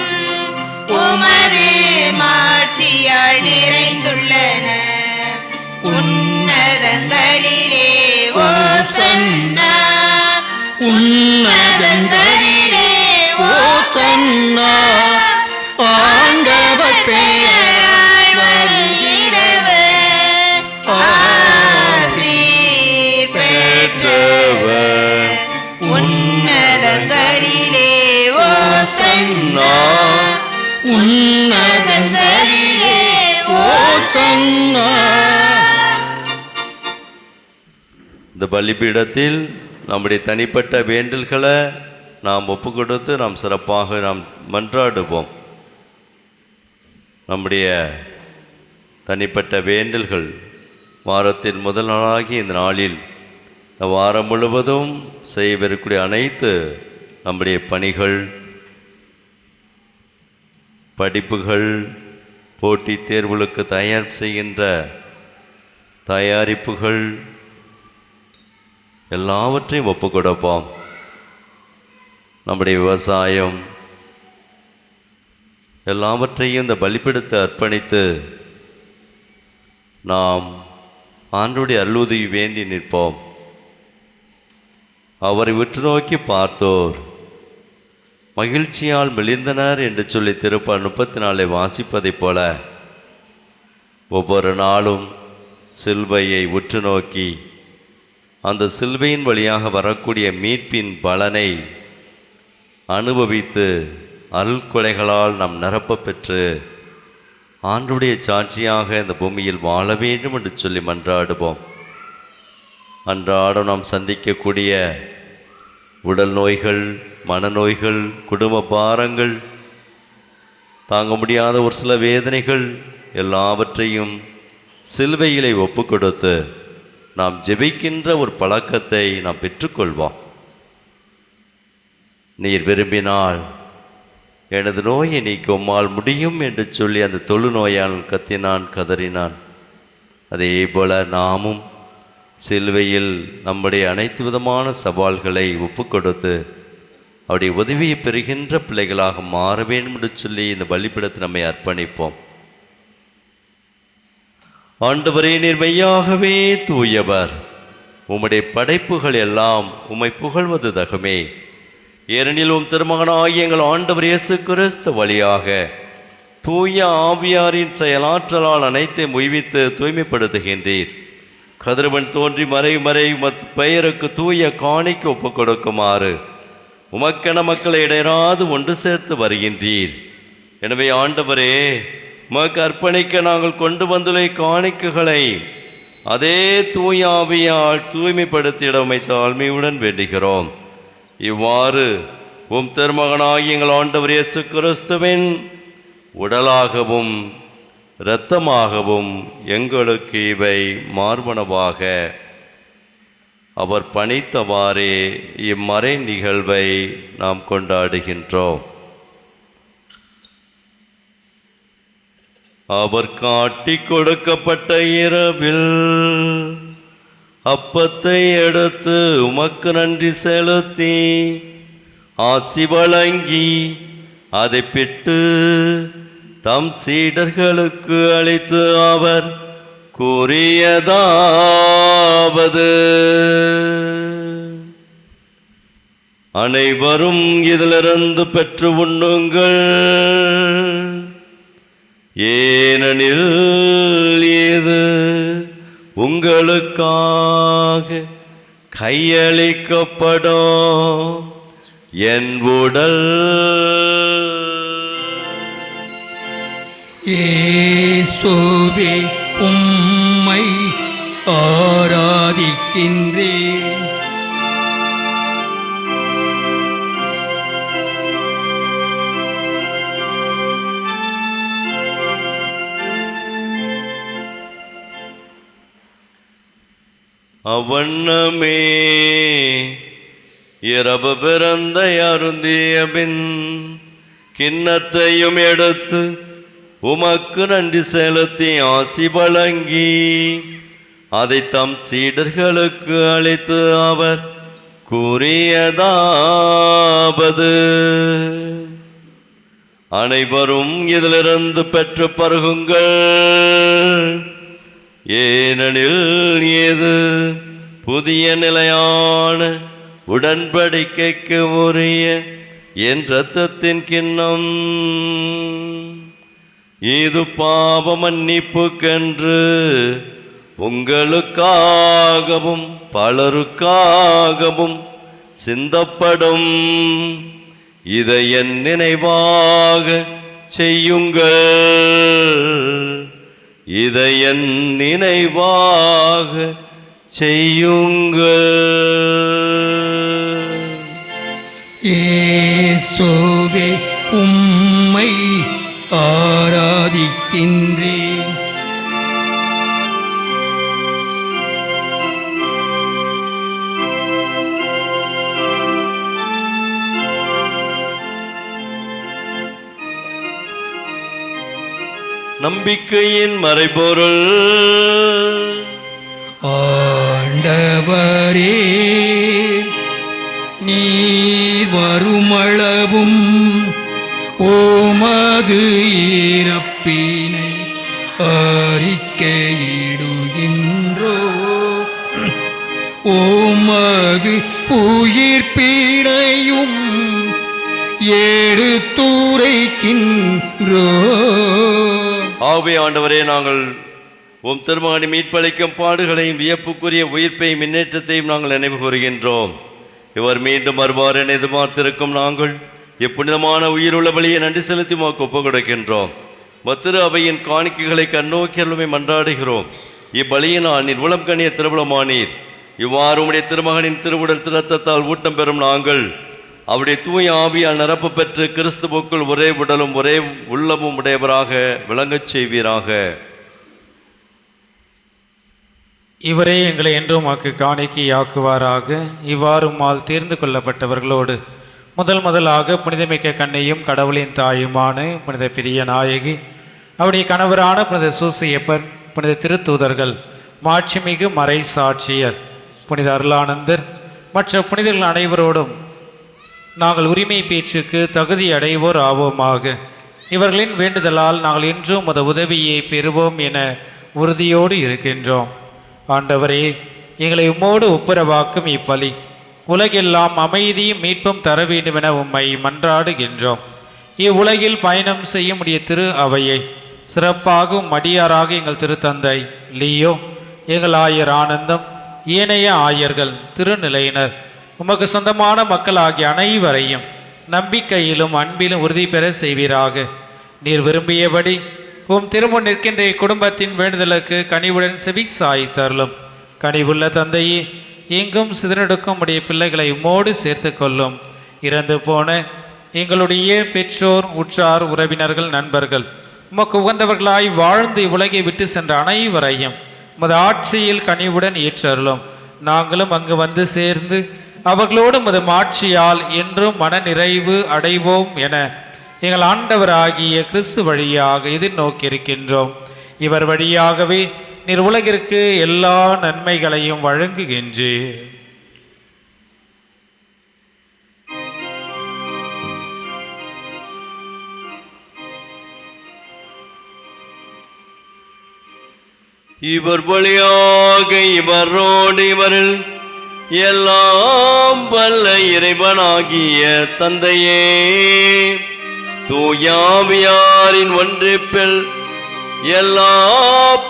[SPEAKER 3] உமது மாட்சியால் நிறைந்துள்ளன. உன்னதங்களிலே ஓசன்னா,
[SPEAKER 1] உன்னதங்களிலே ஓசன்னா. ஆண்டவர்
[SPEAKER 2] இந்த பலிபீடத்தில் நம்முடைய தனிப்பட்ட வேண்டல்களை நாம் ஒப்பு கொடுத்து நாம் சிறப்பாக நாம் மன்றாடுவோம். நம்முடைய தனிப்பட்ட வேண்டல்கள் வாரத்தின் முதல் நாளாகிய இந்த நாளில் வாரம் முழுவதும் செய்யவிருக்கக்கூடிய அனைத்து நம்முடைய பணிகள், படிப்புகள், போட்டித் தேர்வுகளுக்கு தயார் செய்கின்ற தயாரிப்புகள் எல்லாவற்றையும் ஒப்பு கொடுப்போம். நம்முடைய விவசாயம் எல்லாவற்றையும் இந்த பலிபீடத்தை அர்ப்பணித்து நாம் ஆண்டவருடைய அருளுதவி வேண்டி நிற்போம். அவரை உற்று நோக்கி பார்த்தோர் மகிழ்ச்சியால் மெலிந்தனர் என்று சொல்லி திருப்பாடல் 34 வாசிப்பதைப் போல ஒவ்வொரு நாளும் சிலுவையை உற்று நோக்கி அந்த சிலுவையின் வழியாக வரக்கூடிய மீட்பின் பலனை அனுபவித்து அருள்கொடைகளால் நாம் நிரப்ப பெற்று ஆண்டவருடைய சாட்சியாக இந்த பூமியில் வாழ வேண்டும் என்று சொல்லி மன்றாடுவோம். அன்றாடம் நாம் சந்திக்கக்கூடிய உடல் நோய்கள், மனநோய்கள், குடும்ப பாரங்கள், தாங்க முடியாத ஒரு சில வேதனைகள் எல்லாவற்றையும் சிலுவையிலே ஒப்பு கொடுத்து நாம் ஜெபிக்கின்ற ஒரு பழக்கத்தை நாம் பெற்றுக்கொள்வோம். நீர் விரும்பினால் எனது நோயை நீக்க உம்மால் முடியும் என்று சொல்லி அந்த தொழுநோயால் கத்தினான், கதறினான். அதே போல நாமும் சிலுவையில் நம்முடைய அனைத்து விதமான சவால்களை ஒப்பு கொடுத்து அவருடைய உதவியை பெறுகின்ற பிள்ளைகளாக மாற வேண்டும் என்று சொல்லி இந்த பலிபீடத்தை நம்மை அர்ப்பணிப்போம். ஆண்டவரே, நீர் மெய்யாகவே தூயவர். உம்முடைய படைப்புகள் எல்லாம் உம்மை புகழ்வது தகுமே. ஏனெனில் உம் திருமகனாகிய எங்கள் ஆண்டவர் இயேசு கிறிஸ்து வழியாக தூய ஆவியாரின் செயலாற்றலால் அனைத்தையும் உய்வித்து தூய்மைப்படுத்துகின்றீர். கதிரவன் தோன்றி மறை பெயருக்கு தூய காணிக்கு ஒப்பு கொடுக்குமாறு உமக்கென மக்களை இடையராது ஒன்று சேர்த்து வருகின்றீர். எனவே ஆண்டவரே, உமக்கு அர்ப்பணிக்க நாங்கள் கொண்டு வந்துள்ள காணிக்கைகளை அதே தூய ஆவியால் தூய்மைப்படுத்திட உம்மை தாழ்மையுடன் வேண்டுகிறோம். இவ்வாறு உம் திருமகனாகிய எங்கள் ஆண்டவர் இயேசு கிறிஸ்துவின் உடலாகவும் இரத்தமாகவும் எங்களுக்கு இவை மார்பனவாக அவர் பணித்தவாறே இம்மறை நிகழ்வை நாம் கொண்டாடுகின்றோம். அவர் காட்டி கொடுக்கப்பட்ட இரவில் அப்பத்தை எடுத்து உமக்கு நன்றி செலுத்தி ஆசி வழங்கி அதை பிட்டு தம் சீடர்களுக்கு அளித்து அவர் கூறியதாவது: அனைவரும் இதிலிருந்து பெற்று உண்ணுங்கள், ஏனெனில் இது உங்களுக்காக கையளிக்கப்படும் என் உடல்.
[SPEAKER 1] இயேசுவே, உம்மை ஆராதிக்கின்றேன்.
[SPEAKER 2] அவ்வண்ணமே இரவு பிறந்த அருந்திய பின் கிண்ணத்தையும் எடுத்து உமக்கு நன்றி செலுத்தி ஆசி வழங்கி அதை தம் சீடர்களுக்கு அளித்து அவர் கூறியதாவது: அனைவரும் இதிலிருந்து பெற்று பருகுங்கள், ஏனெனில் இது புதிய நிலையான உடன்படிக்கைக்கு உரிய என் இரத்தத்தின் கிண்ணம். இது பாவ மன்னிப்புக்கென்று உங்களுக்காகவும் பலருக்காகவும் சிந்தப்படும். இதை என் நினைவாக செய்யுங்கள், இதை என் நினைவாக செய்யுங்கள்.
[SPEAKER 1] இயேசுவே உம்மை ஆராதிக்கின்றேன்.
[SPEAKER 2] நம்பிக்கையின் மறைபொருள்.
[SPEAKER 1] ஆண்டவரே, நீர் வருமளவும் உமது இறப்பினை அறிக்கையிடுகின்றோ, உமது உயிர்ப்பினையும் எடுத்துரைக்கின்றோ.
[SPEAKER 2] ஆகவே ஆண்டவரே, நாங்கள் உம் திருமகனை மீட்பளிக்கும் பாடுகளையும் வியப்புக்குரிய உயிர்ப்பையும் முன்னேற்றத்தையும் நாங்கள் நினைவு கூறுகின்றோம். இவர் மீண்டும் வருவார் என எதிர்பார்த்திருக்கும் நாங்கள் இப்புனிதமான உயிருள்ள பலியை நன்றி செலுத்தி உமக்கு ஒப்புக் கொடுக்கின்றோம். மத்திரு அவையின் காணிக்கைகளை கண்ணோக்கியலுமே மன்றாடுகிறோம். இப்பலியினால் நீர் உளம் கண்ணிய திருவுளமானீர். இவ்வாறு உம்முடைய திருமகனின் திருவுடல் இரத்தத்தால் ஊட்டம் பெறும் நாங்கள் அவருடைய தூய ஆவியால் நிரப்பு பெற்று கிறிஸ்துவுக்குள் ஒரே உடலும் ஒரே உள்ளமும் உடையவராக விளங்கச் செய்வீராக.
[SPEAKER 6] இவரே எங்களை என்றும் உமக்கு காணிக்கையாக்குவாராக. இவ்வாறு உம்மால் தேர்ந்து கொள்ளப்பட்டவர்களோடு முதலாக புனிதமிக்க கண்ணையும் கடவுளின் தாயுமான புனித பிரிய நாயகி, அவருடைய கணவரான புனித சூசையப்பன், புனித திருத்தூதர்கள், மாட்சிமிகு மறை சாட்சியர், புனித அருளானந்தர் மற்ற புனிதர்கள் அனைவரோடும் நாங்கள் உரிமை பேச்சுக்கு தகுதி அடைவோர் ஆவோமாக. இவர்களின் வேண்டுதலால் நாங்கள் இன்றும் உமது உதவியை பெறுவோம் என உறுதியோடு இருக்கின்றோம். ஆண்டவரே, எங்களை உம்மோடு ஒப்புரவாக்கும் இப்பலி உலகெல்லாம் அமைதியும் மீட்பும் தர வேண்டுமென உம்மை மன்றாடுகின்றோம். இவ்வுலகில் பயணம் செய்ய முடிய திரு அவையை சிறப்பாகும் மடியாராக எங்கள் திருத்தந்தை லியோ, எங்கள் ஆயர் ஆனந்தம், ஏனைய ஆயர்கள், திருநிலையினர், உமக்கு சொந்தமான மக்கள் ஆகிய அனைவரையும் நம்பிக்கையிலும் அன்பிலும் உறுதி பெற செய்வீராக. நீர் விரும்பியபடி உம் திருமுன் நிற்கின்ற குடும்பத்தின் வேண்டுதலுக்கு கனிவுடன் செவி சாய்த்தருளும். கனிவுள்ள தந்தையே, எங்கும் சிதறெடுக்கும் உடைய பிள்ளைகளை உம்மோடு சேர்த்து கொள்ளும். இறந்து போன எங்களுடைய பெற்றோர், உற்றார், உறவினர்கள், நண்பர்கள், உமக்கு உகந்தவர்களாய் வாழ்ந்து இவ்வுலகை விட்டு சென்ற அனைவரையும் உமது ஆட்சியில் கனிவுடன் ஏற்றருளும். நாங்களும் அங்கு வந்து சேர்ந்து அவர்களோடு உமது ஆட்சியால் என்றும் மன நிறைவு அடைவோம் என எங்கள் ஆண்டவராகிய கிறிஸ்து வழியாக எதிர்நோக்கியிருக்கின்றோம். இவர் வழியாகவே நீர் உலகிற்கு எல்லா நன்மைகளையும் வழங்குகின்றீர்.
[SPEAKER 2] இவர் வழியாக இவரோடு இவரில் எல்லாம் வல்ல இறைவனாகிய தந்தையே, தூயாவியாரின் ஒன்றிப்பில் எல்லா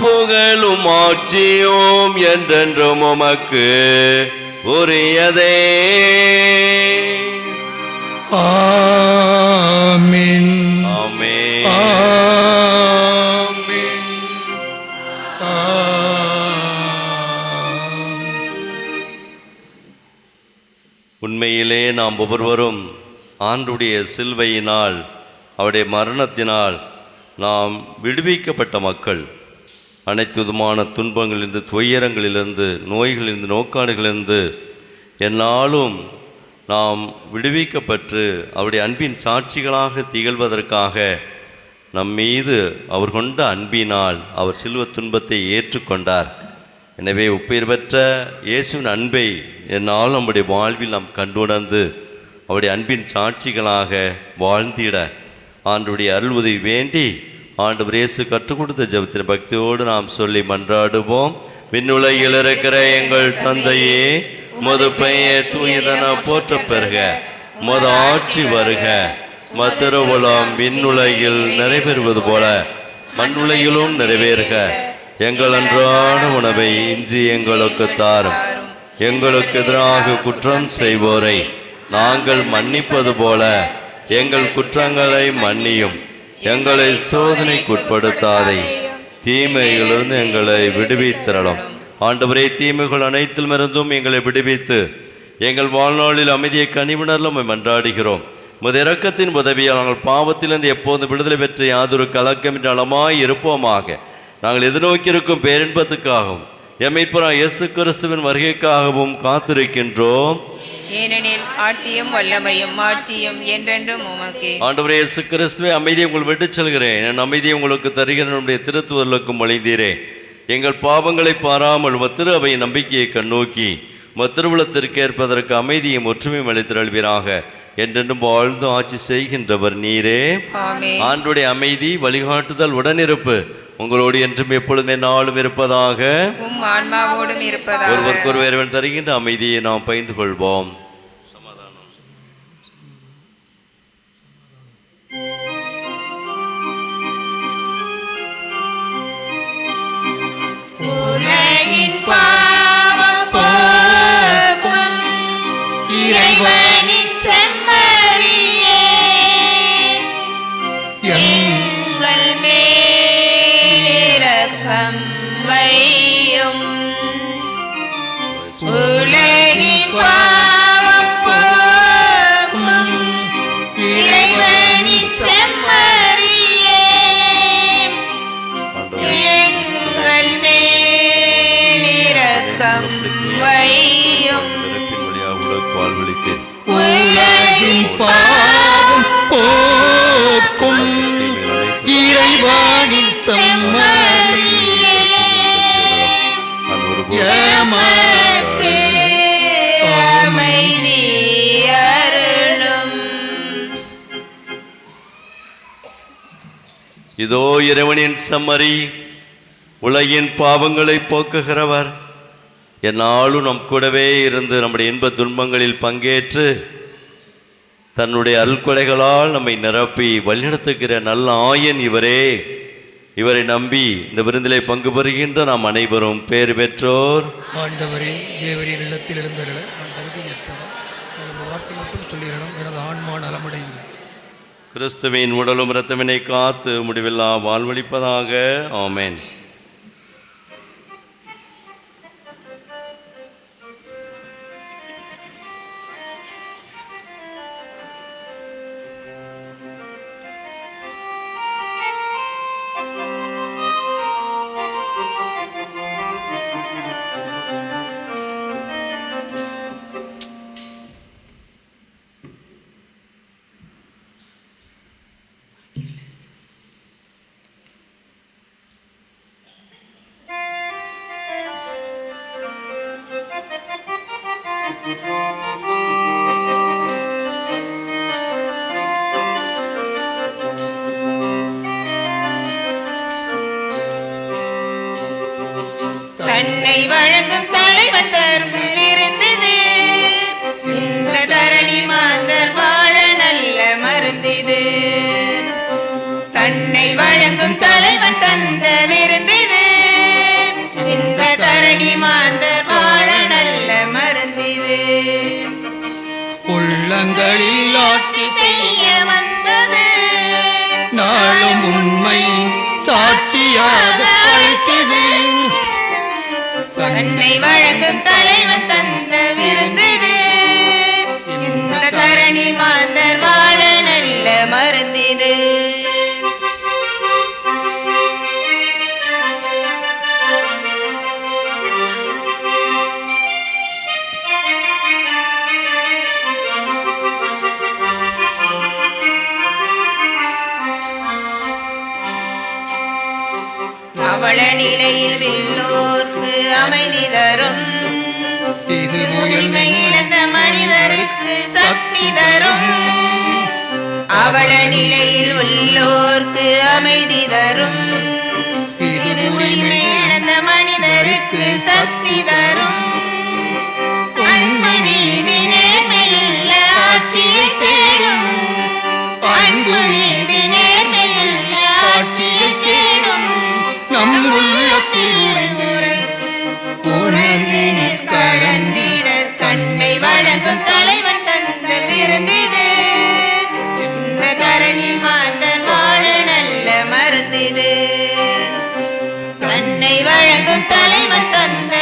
[SPEAKER 2] புகழும் ஆட்சியும் என்றென்றும் உமக்கு உரியதே.
[SPEAKER 1] ஆமென்.
[SPEAKER 2] ஆமென்.
[SPEAKER 1] ஆமென்.
[SPEAKER 2] உண்மையிலே நாம் ஒவ்வொருவரும் ஆண்டுடைய சிலுவையினால், அவருடைய மரணத்தினால் நாம் விடுவிக்கப்பட்ட மக்கள். அனைத்து விதமான துன்பங்களிலிருந்து, துயரங்களிலிருந்து, நோய்களிலிருந்து, நோக்காடுகளிலிருந்து என்னாலும் நாம் விடுவிக்கப்பட்டு அவருடைய அன்பின் சாட்சிகளாக திகழ்வதற்காக நம் மீது அவர் கொண்ட அன்பினால் அவர் சிலுவை துன்பத்தை ஏற்றுக்கொண்டார். எனவே உப்பேர் பெற்ற இயேசுவின் அன்பை என்னால் நம்முடைய வாழ்வில் நாம் கண்டுணர்ந்து அவருடைய அன்பின் சாட்சிகளாக வாழ்ந்திட ஆண்டவருடைய அருள் உதவி வேண்டி ஆண்டவர் இயேசு கற்றுக் கொடுத்த ஜெபத்தின் பக்தியோடு நாம் சொல்லி மன்றாடுவோம். விண்ணுலகில் இருக்கிற எங்கள் தந்தையே, உமது பெயர் தூயதென போற்றப் பெறுக, உமது ஆட்சி வருக, உமது திருவுளம் விண்ணுலகில் நிறைவேறுவது போல மண்ணுலகிலும் நிறைவேறுக. எங்கள் அன்றாட உணவை இன்று எங்களுக்கு தாரும். எங்களுக்கு எதிராக குற்றம் செய்வோரை நாங்கள் மன்னிப்பது போல எங்கள் குற்றங்களை மன்னியும். எங்களை சோதனைக்குட்படுத்தாதே, தீமையிலிருந்து எங்களை விடுவித்திரளும். ஆண்டவரே, தீமைகள் அனைத்திலுமிருந்தும் எங்களை விடுவித்து எங்கள் வாழ்நாளில் அமைதியை கனிவுணர்ல உம்மை மன்றாடுகிறோம். உமது இரக்கத்தின் உதவியால் நாங்கள் பாவத்திலிருந்து எப்போதும் விடுதலை பெற்ற யாதொரு கலக்கமின்றி நலமாய் இருப்போமாக. நாங்கள் எதிர்நோக்கியிருக்கும் பேரின்பத்துக்காகவும் எம்மைப்பராய் இயேசு கிறிஸ்துவின் வருகைக்காகவும் காத்திருக்கின்றோம்.
[SPEAKER 3] ஏனெனில் ஆட்சியும் வல்லமையும் மாட்சியும் என்றென்றும் உமக்கே.
[SPEAKER 2] ஆண்டவரே இயேசு கிறிஸ்துவே, அமைதியை உங்கள் விட்டுச் செல்கிறேன், என் அமைதியை உங்களுக்கு தருகிறேன். நம்முடைய திருத்துவர்களுக்கும் மொழிந்தீரே. எங்கள் பாவங்களை பாராமல் உமது திரு அவை நம்பிக்கையை கண்ணோக்கி உமது திருவுளத்திற்கு ஏற்பதற்கு அமைதியும் ஒற்றுமையும் அளித்திருள்வீராக. என்றென்றும் வாழ்ந்து ஆட்சி செய்கின்றவர் நீரே.
[SPEAKER 3] ஆமென்.
[SPEAKER 2] ஆண்டுடைய அமைதி, வழிகாட்டுதல், உடனிருப்பு உங்களோடு என்றும் எப்பொழுதுமே நாளும் இருப்பதாக.
[SPEAKER 3] உம் ஆன்மாவோடும் இருப்பதாக.
[SPEAKER 2] ஒருவருக்கொருவர் தருகின்ற அமைதியை நாம் பகிர்ந்து கொள்வோம்.
[SPEAKER 3] உலகின் பாவம் போக்கும் இறைவனின் செம்மறியே, எங்கள் மேல் இரக்கம் வையும். உலகின் பாவம் போக்கும் இறைவனின் செம்மறியே, எங்கள் மேல் இரக்கம் வையும்.
[SPEAKER 2] பிறப்பின் வழியாக உலகுக்கு வாழ்வளித்து
[SPEAKER 3] உலகின் பாவம்
[SPEAKER 1] போக்கும் இறைவனின் செம்மறியே,
[SPEAKER 3] எமக்கு அமைதி அருளும்.
[SPEAKER 2] இதோ இறைவனின் செம்மறி, உலகின் பாவங்களை போக்குகிறவர். என்னாலும் நம் கூடவே இருந்து நம்முடைய இன்ப துன்பங்களில் பங்கேற்று தன்னுடைய அருள்கொடைகளால் நம்மை நிரப்பி வழிநடத்துகிற நல்ல ஆயன் இவரே. இவரை நம்பி இந்த விருந்திலே பங்கு பெறுகின்ற நாம் அனைவரும் பேறு பெற்றோர்.
[SPEAKER 1] ஆண்டவரே, தேவரின் இல்லத்தில் எழுந்தருள நான் தகுதியற்றவன். எனது வார்த்தை மட்டும் சொல்லிடணும், எனது ஆன்மா நலமடையும்.
[SPEAKER 2] கிறிஸ்துவின் உடலும் இரத்தமினை காத்து முடிவில்லா வாழ்வளிப்பதாக. ஆமென்.
[SPEAKER 3] தன்னை வழங்கும் தலைவன் தர்மு இருந்தது, இந்த தரணி மாந்தர் வாழ நல்ல மருந்திது. தன்னை வழங்கும் தலைவன் தந்த விருந்திது, இந்த தரணி மாந்தர் வாழ நல்ல மருந்திது.
[SPEAKER 1] உள்ளங்களில் ஆட்சி
[SPEAKER 3] செய்ய வந்தது,
[SPEAKER 1] நாளும் உண்மை சாட்சியாக அழைத்தது.
[SPEAKER 3] தன்னை வழங்கும் தலைவன் தந்த விருந்திது, இந்த தரணி மாந்தர் வாழ நல்ல மருந்திது. அவள நிலையில் விண்ணோர்க்கு அமைதி தரும்,
[SPEAKER 1] இது
[SPEAKER 3] உரிமை இழந்த மனிதருக்கு சக்தி தரும். அவள நிலையில் உள்ளோர்க்கு அமைதி தரும், இது உரிமை இழந்த மனிதருக்கு சக்தி தரும். அன்பு நீதி நேர்மையுள்ள ஆட்சியை தேடும், அன்பு நீதி நேர்மையுள்ள ஆட்சியை தேடும்.
[SPEAKER 1] நம் உள்ளத்தில்
[SPEAKER 3] உணர்வினில் கலந்திட தன்னை வழங்கும் தலைவன் தந்த விருந்திது, இந்த தரணி மாந்தர் வாழ நல்ல மருந்திது. தன்னை வழங்கும் தலைவன் தந்த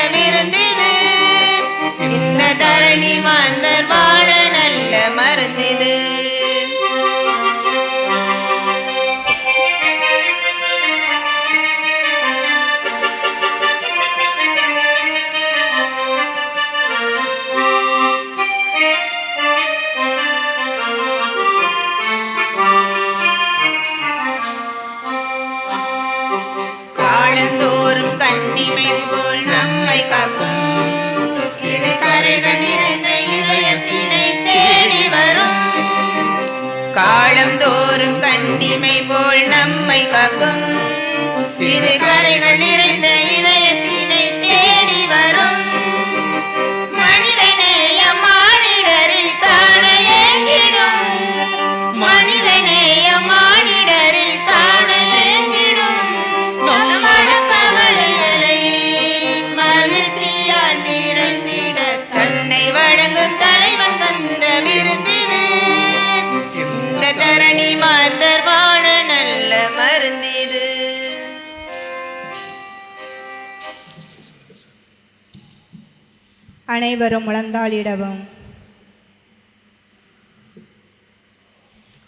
[SPEAKER 9] அனைவரும் முழந்தாளிடவும்.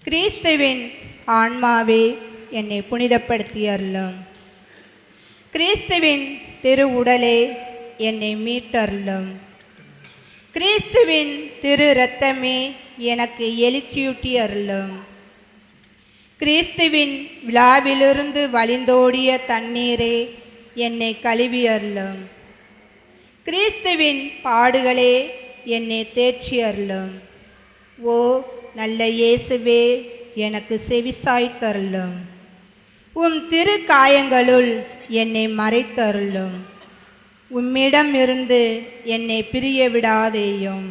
[SPEAKER 9] கிறிஸ்துவின் ஆன்மாவே என்னை புனிதப்படுத்தி அருளும். கிறிஸ்துவின் திரு உடலே என்னை மீட்டருளும். கிறிஸ்துவின் திரு இரத்தமே எனக்கு எழுச்சியூட்டி அருளும். கிறிஸ்துவின் விழாவிலிருந்து வழிந்தோடிய தண்ணீரே என்னை கழுவி அருளும். கிறிஸ்துவின் பாடுகளே என்னை தேற்றி அருளும். ஓ நல்ல இயேசுவே, எனக்கு செவிசாய்த்தருளும். உம் திரு காயங்களுள் என்னை மறைத்தருளும். உம்மிடம் இருந்து என்னை பிரிய விடாதேயும்.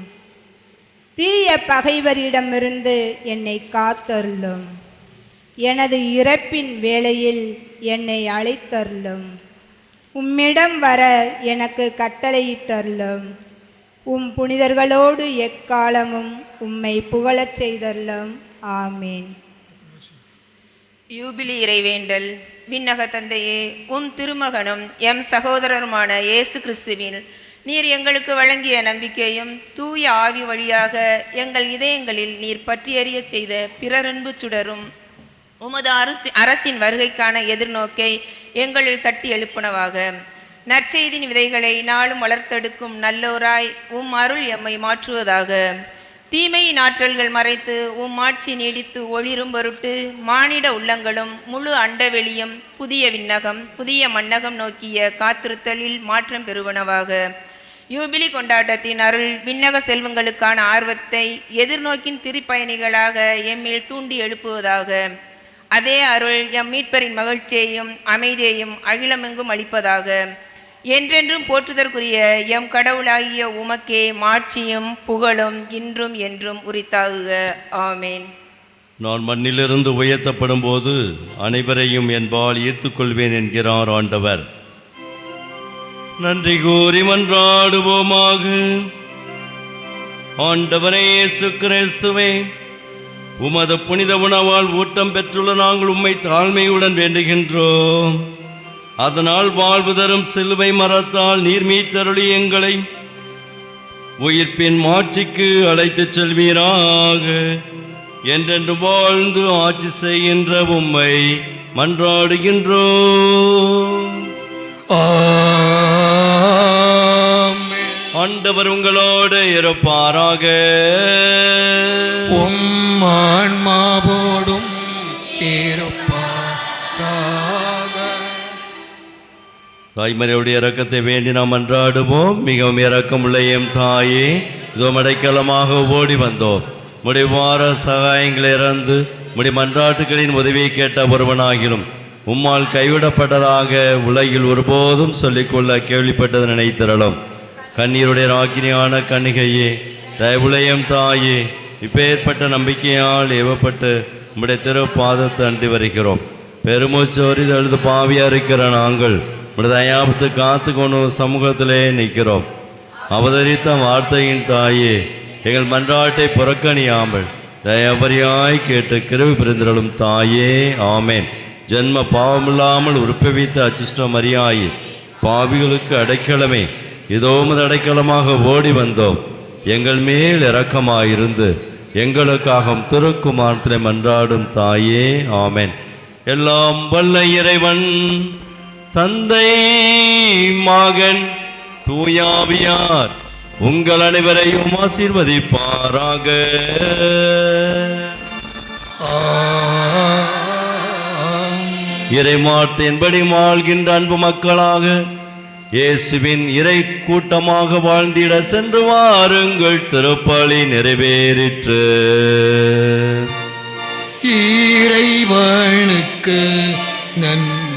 [SPEAKER 9] தீய பகைவரிடமிருந்து என்னை காத்தருளும். எனது இறப்பின் வேளையில் என்னை அழைத்தருளும். உம்மிடம் வர எனக்கு கட்டளையிட்டருளும். உம் புனிதர்களோடு எக்காலமும் உம்மை புகழச் செய்தருளும். ஆமீன்.
[SPEAKER 3] யூபிலி இறைவேண்டல். விண்ணக தந்தையே, உம் திருமகனும் எம் சகோதரருமான இயேசு கிறிஸ்துவில் நீர் எங்களுக்கு வழங்கிய நம்பிக்கையும் தூய ஆவி வழியாக எங்கள் இதயங்களில் நீர் பற்றி எறிய செய்த பிறரன்பு சுடரும் உமது அரசின் வருகைக்கான எதிர்நோக்கை எங்களில் தட்டி எழுப்புனவாக. நற்செய்தின் விதைகளை நாளும் வளர்த்தெடுக்கும் நல்லோராய் உம் அருள் எம்மை மாற்றுவதாக. தீமையின் ஆற்றல்கள் மறைத்து உம் ஆட்சி நீடித்து ஒளிரும் பொருட்டு மானிட உள்ளங்களும் முழு அண்டவெளியும் புதிய விண்ணகம் புதிய மண்ணகம் நோக்கிய காத்திருத்தலில் மாற்றம் பெறுவனவாக. யூபிலி கொண்டாட்டத்தின் அருள் விண்ணக செல்வங்களுக்கான ஆர்வத்தை எதிர்நோக்கின் திருப்பயணிகளாக எம்மில் தூண்டி எழுப்புவதாக. அதே அருள் எம் மீட்பரின் மகிழ்ச்சியையும் அமைதியையும் அகிலமெங்கும் அளிப்பதாக. என்றென்றும் போற்றுதற்குரிய எம் கடவுளாகிய உமக்கே மாட்சியும் புகழும் இன்றும் என்றும் உரித்தாகுக. ஆமேன்.
[SPEAKER 2] நான் மண்ணிலிருந்து உயர்த்தப்படும் போது அனைவரையும் என்பால் ஈர்த்துக்கொள்வேன் என்கிறார் ஆண்டவர். நன்றி கூறி மன்றாடுவோமாக. ஆண்டவரே இயேசு கிறிஸ்துவே, உமது புனித உணவால் ஊட்டம் பெற்றுள்ள நாங்கள் உம்மை தாழ்மையுடன் வேண்டுகின்றோம். அதனால் வாழ்வு தரும் சிலுவை மரத்தால் நீர் மீட்டருளி எங்களை உயிர்ப்பின் மாட்சிக்கு அழைத்துச் செல்வீராக. என்றென்று வாழ்ந்து ஆட்சி செய்கின்ற உம்மை மன்றாடுகின்றோம். ஆண்டவர் உங்களோடு இருப்பாராக.
[SPEAKER 1] உம் ஆன்மாவோடும் இருப்பாராக.
[SPEAKER 2] தாய்மறையுடைய இரக்கத்தை வேண்டி நாம் மன்றாடுவோம். மிகவும் இரக்கமுள்ள எம் தாயே, இதோ அடைக்கலமாக ஓடி வந்தோம். முடிவார சகாயங்களை இறந்து முடி மன்றாட்டுகளின் உதவியை கேட்ட ஒருவனாகிலும் உம்மால் கைவிடப்பட்டதாக உலகில் ஒருபோதும் சொல்லிக்கொள்ள கேள்விப்பட்டது நினைத்திரளும். கண்ணீருடைய ராக்கினியான கன்னிகையே, தயவுளையம் தாயே, இப்பேற்பட்ட நம்பிக்கையால் ஏவப்பட்டு உம்முடைய திரு பாதத்தை அண்டி வருகிறோம். பெருமூச்சோரி எழுது பாவியா இருக்கிற நாங்கள் உடைய தயாபத்து காத்து கொண்டு சமூகத்திலே நிற்கிறோம். அவதரித்த வார்த்தையின் தாயே, எங்கள் மன்றாட்டை புறக்கணியாமல் தயபரியாய் கேட்டு கிருபை புரிந்திரளும் தாயே. ஆமேன். ஜென்ம பாவமில்லாமல் உறுப்பிவித்த அச்சிஷ்ட மரியாயே, பாவிகளுக்கு அடைக்கலமே, இதோ உமது அடைக்கலமாக ஓடி வந்தோம். எங்கள் மேல் இரக்கமாயிருந்து எங்களுக்காக திருக்குமாரத்திலே மன்றாடும் தாயே. ஆமேன். எல்லாம் வல்ல இறைவன் தந்தை, மகன், தூயாவியார் உங்கள் அனைவரையும் ஆசீர்வதிப்பாராக. இறைமார்த்தின்படி வாழ்கின்ற அன்பு மக்களாக இயேசுவின் இறை கூட்டமாக வாழ்ந்திட சென்று வாருங்கள். திருப்பலி நிறைவேறிற்று.
[SPEAKER 1] இறைவனுக்கு நன்றி.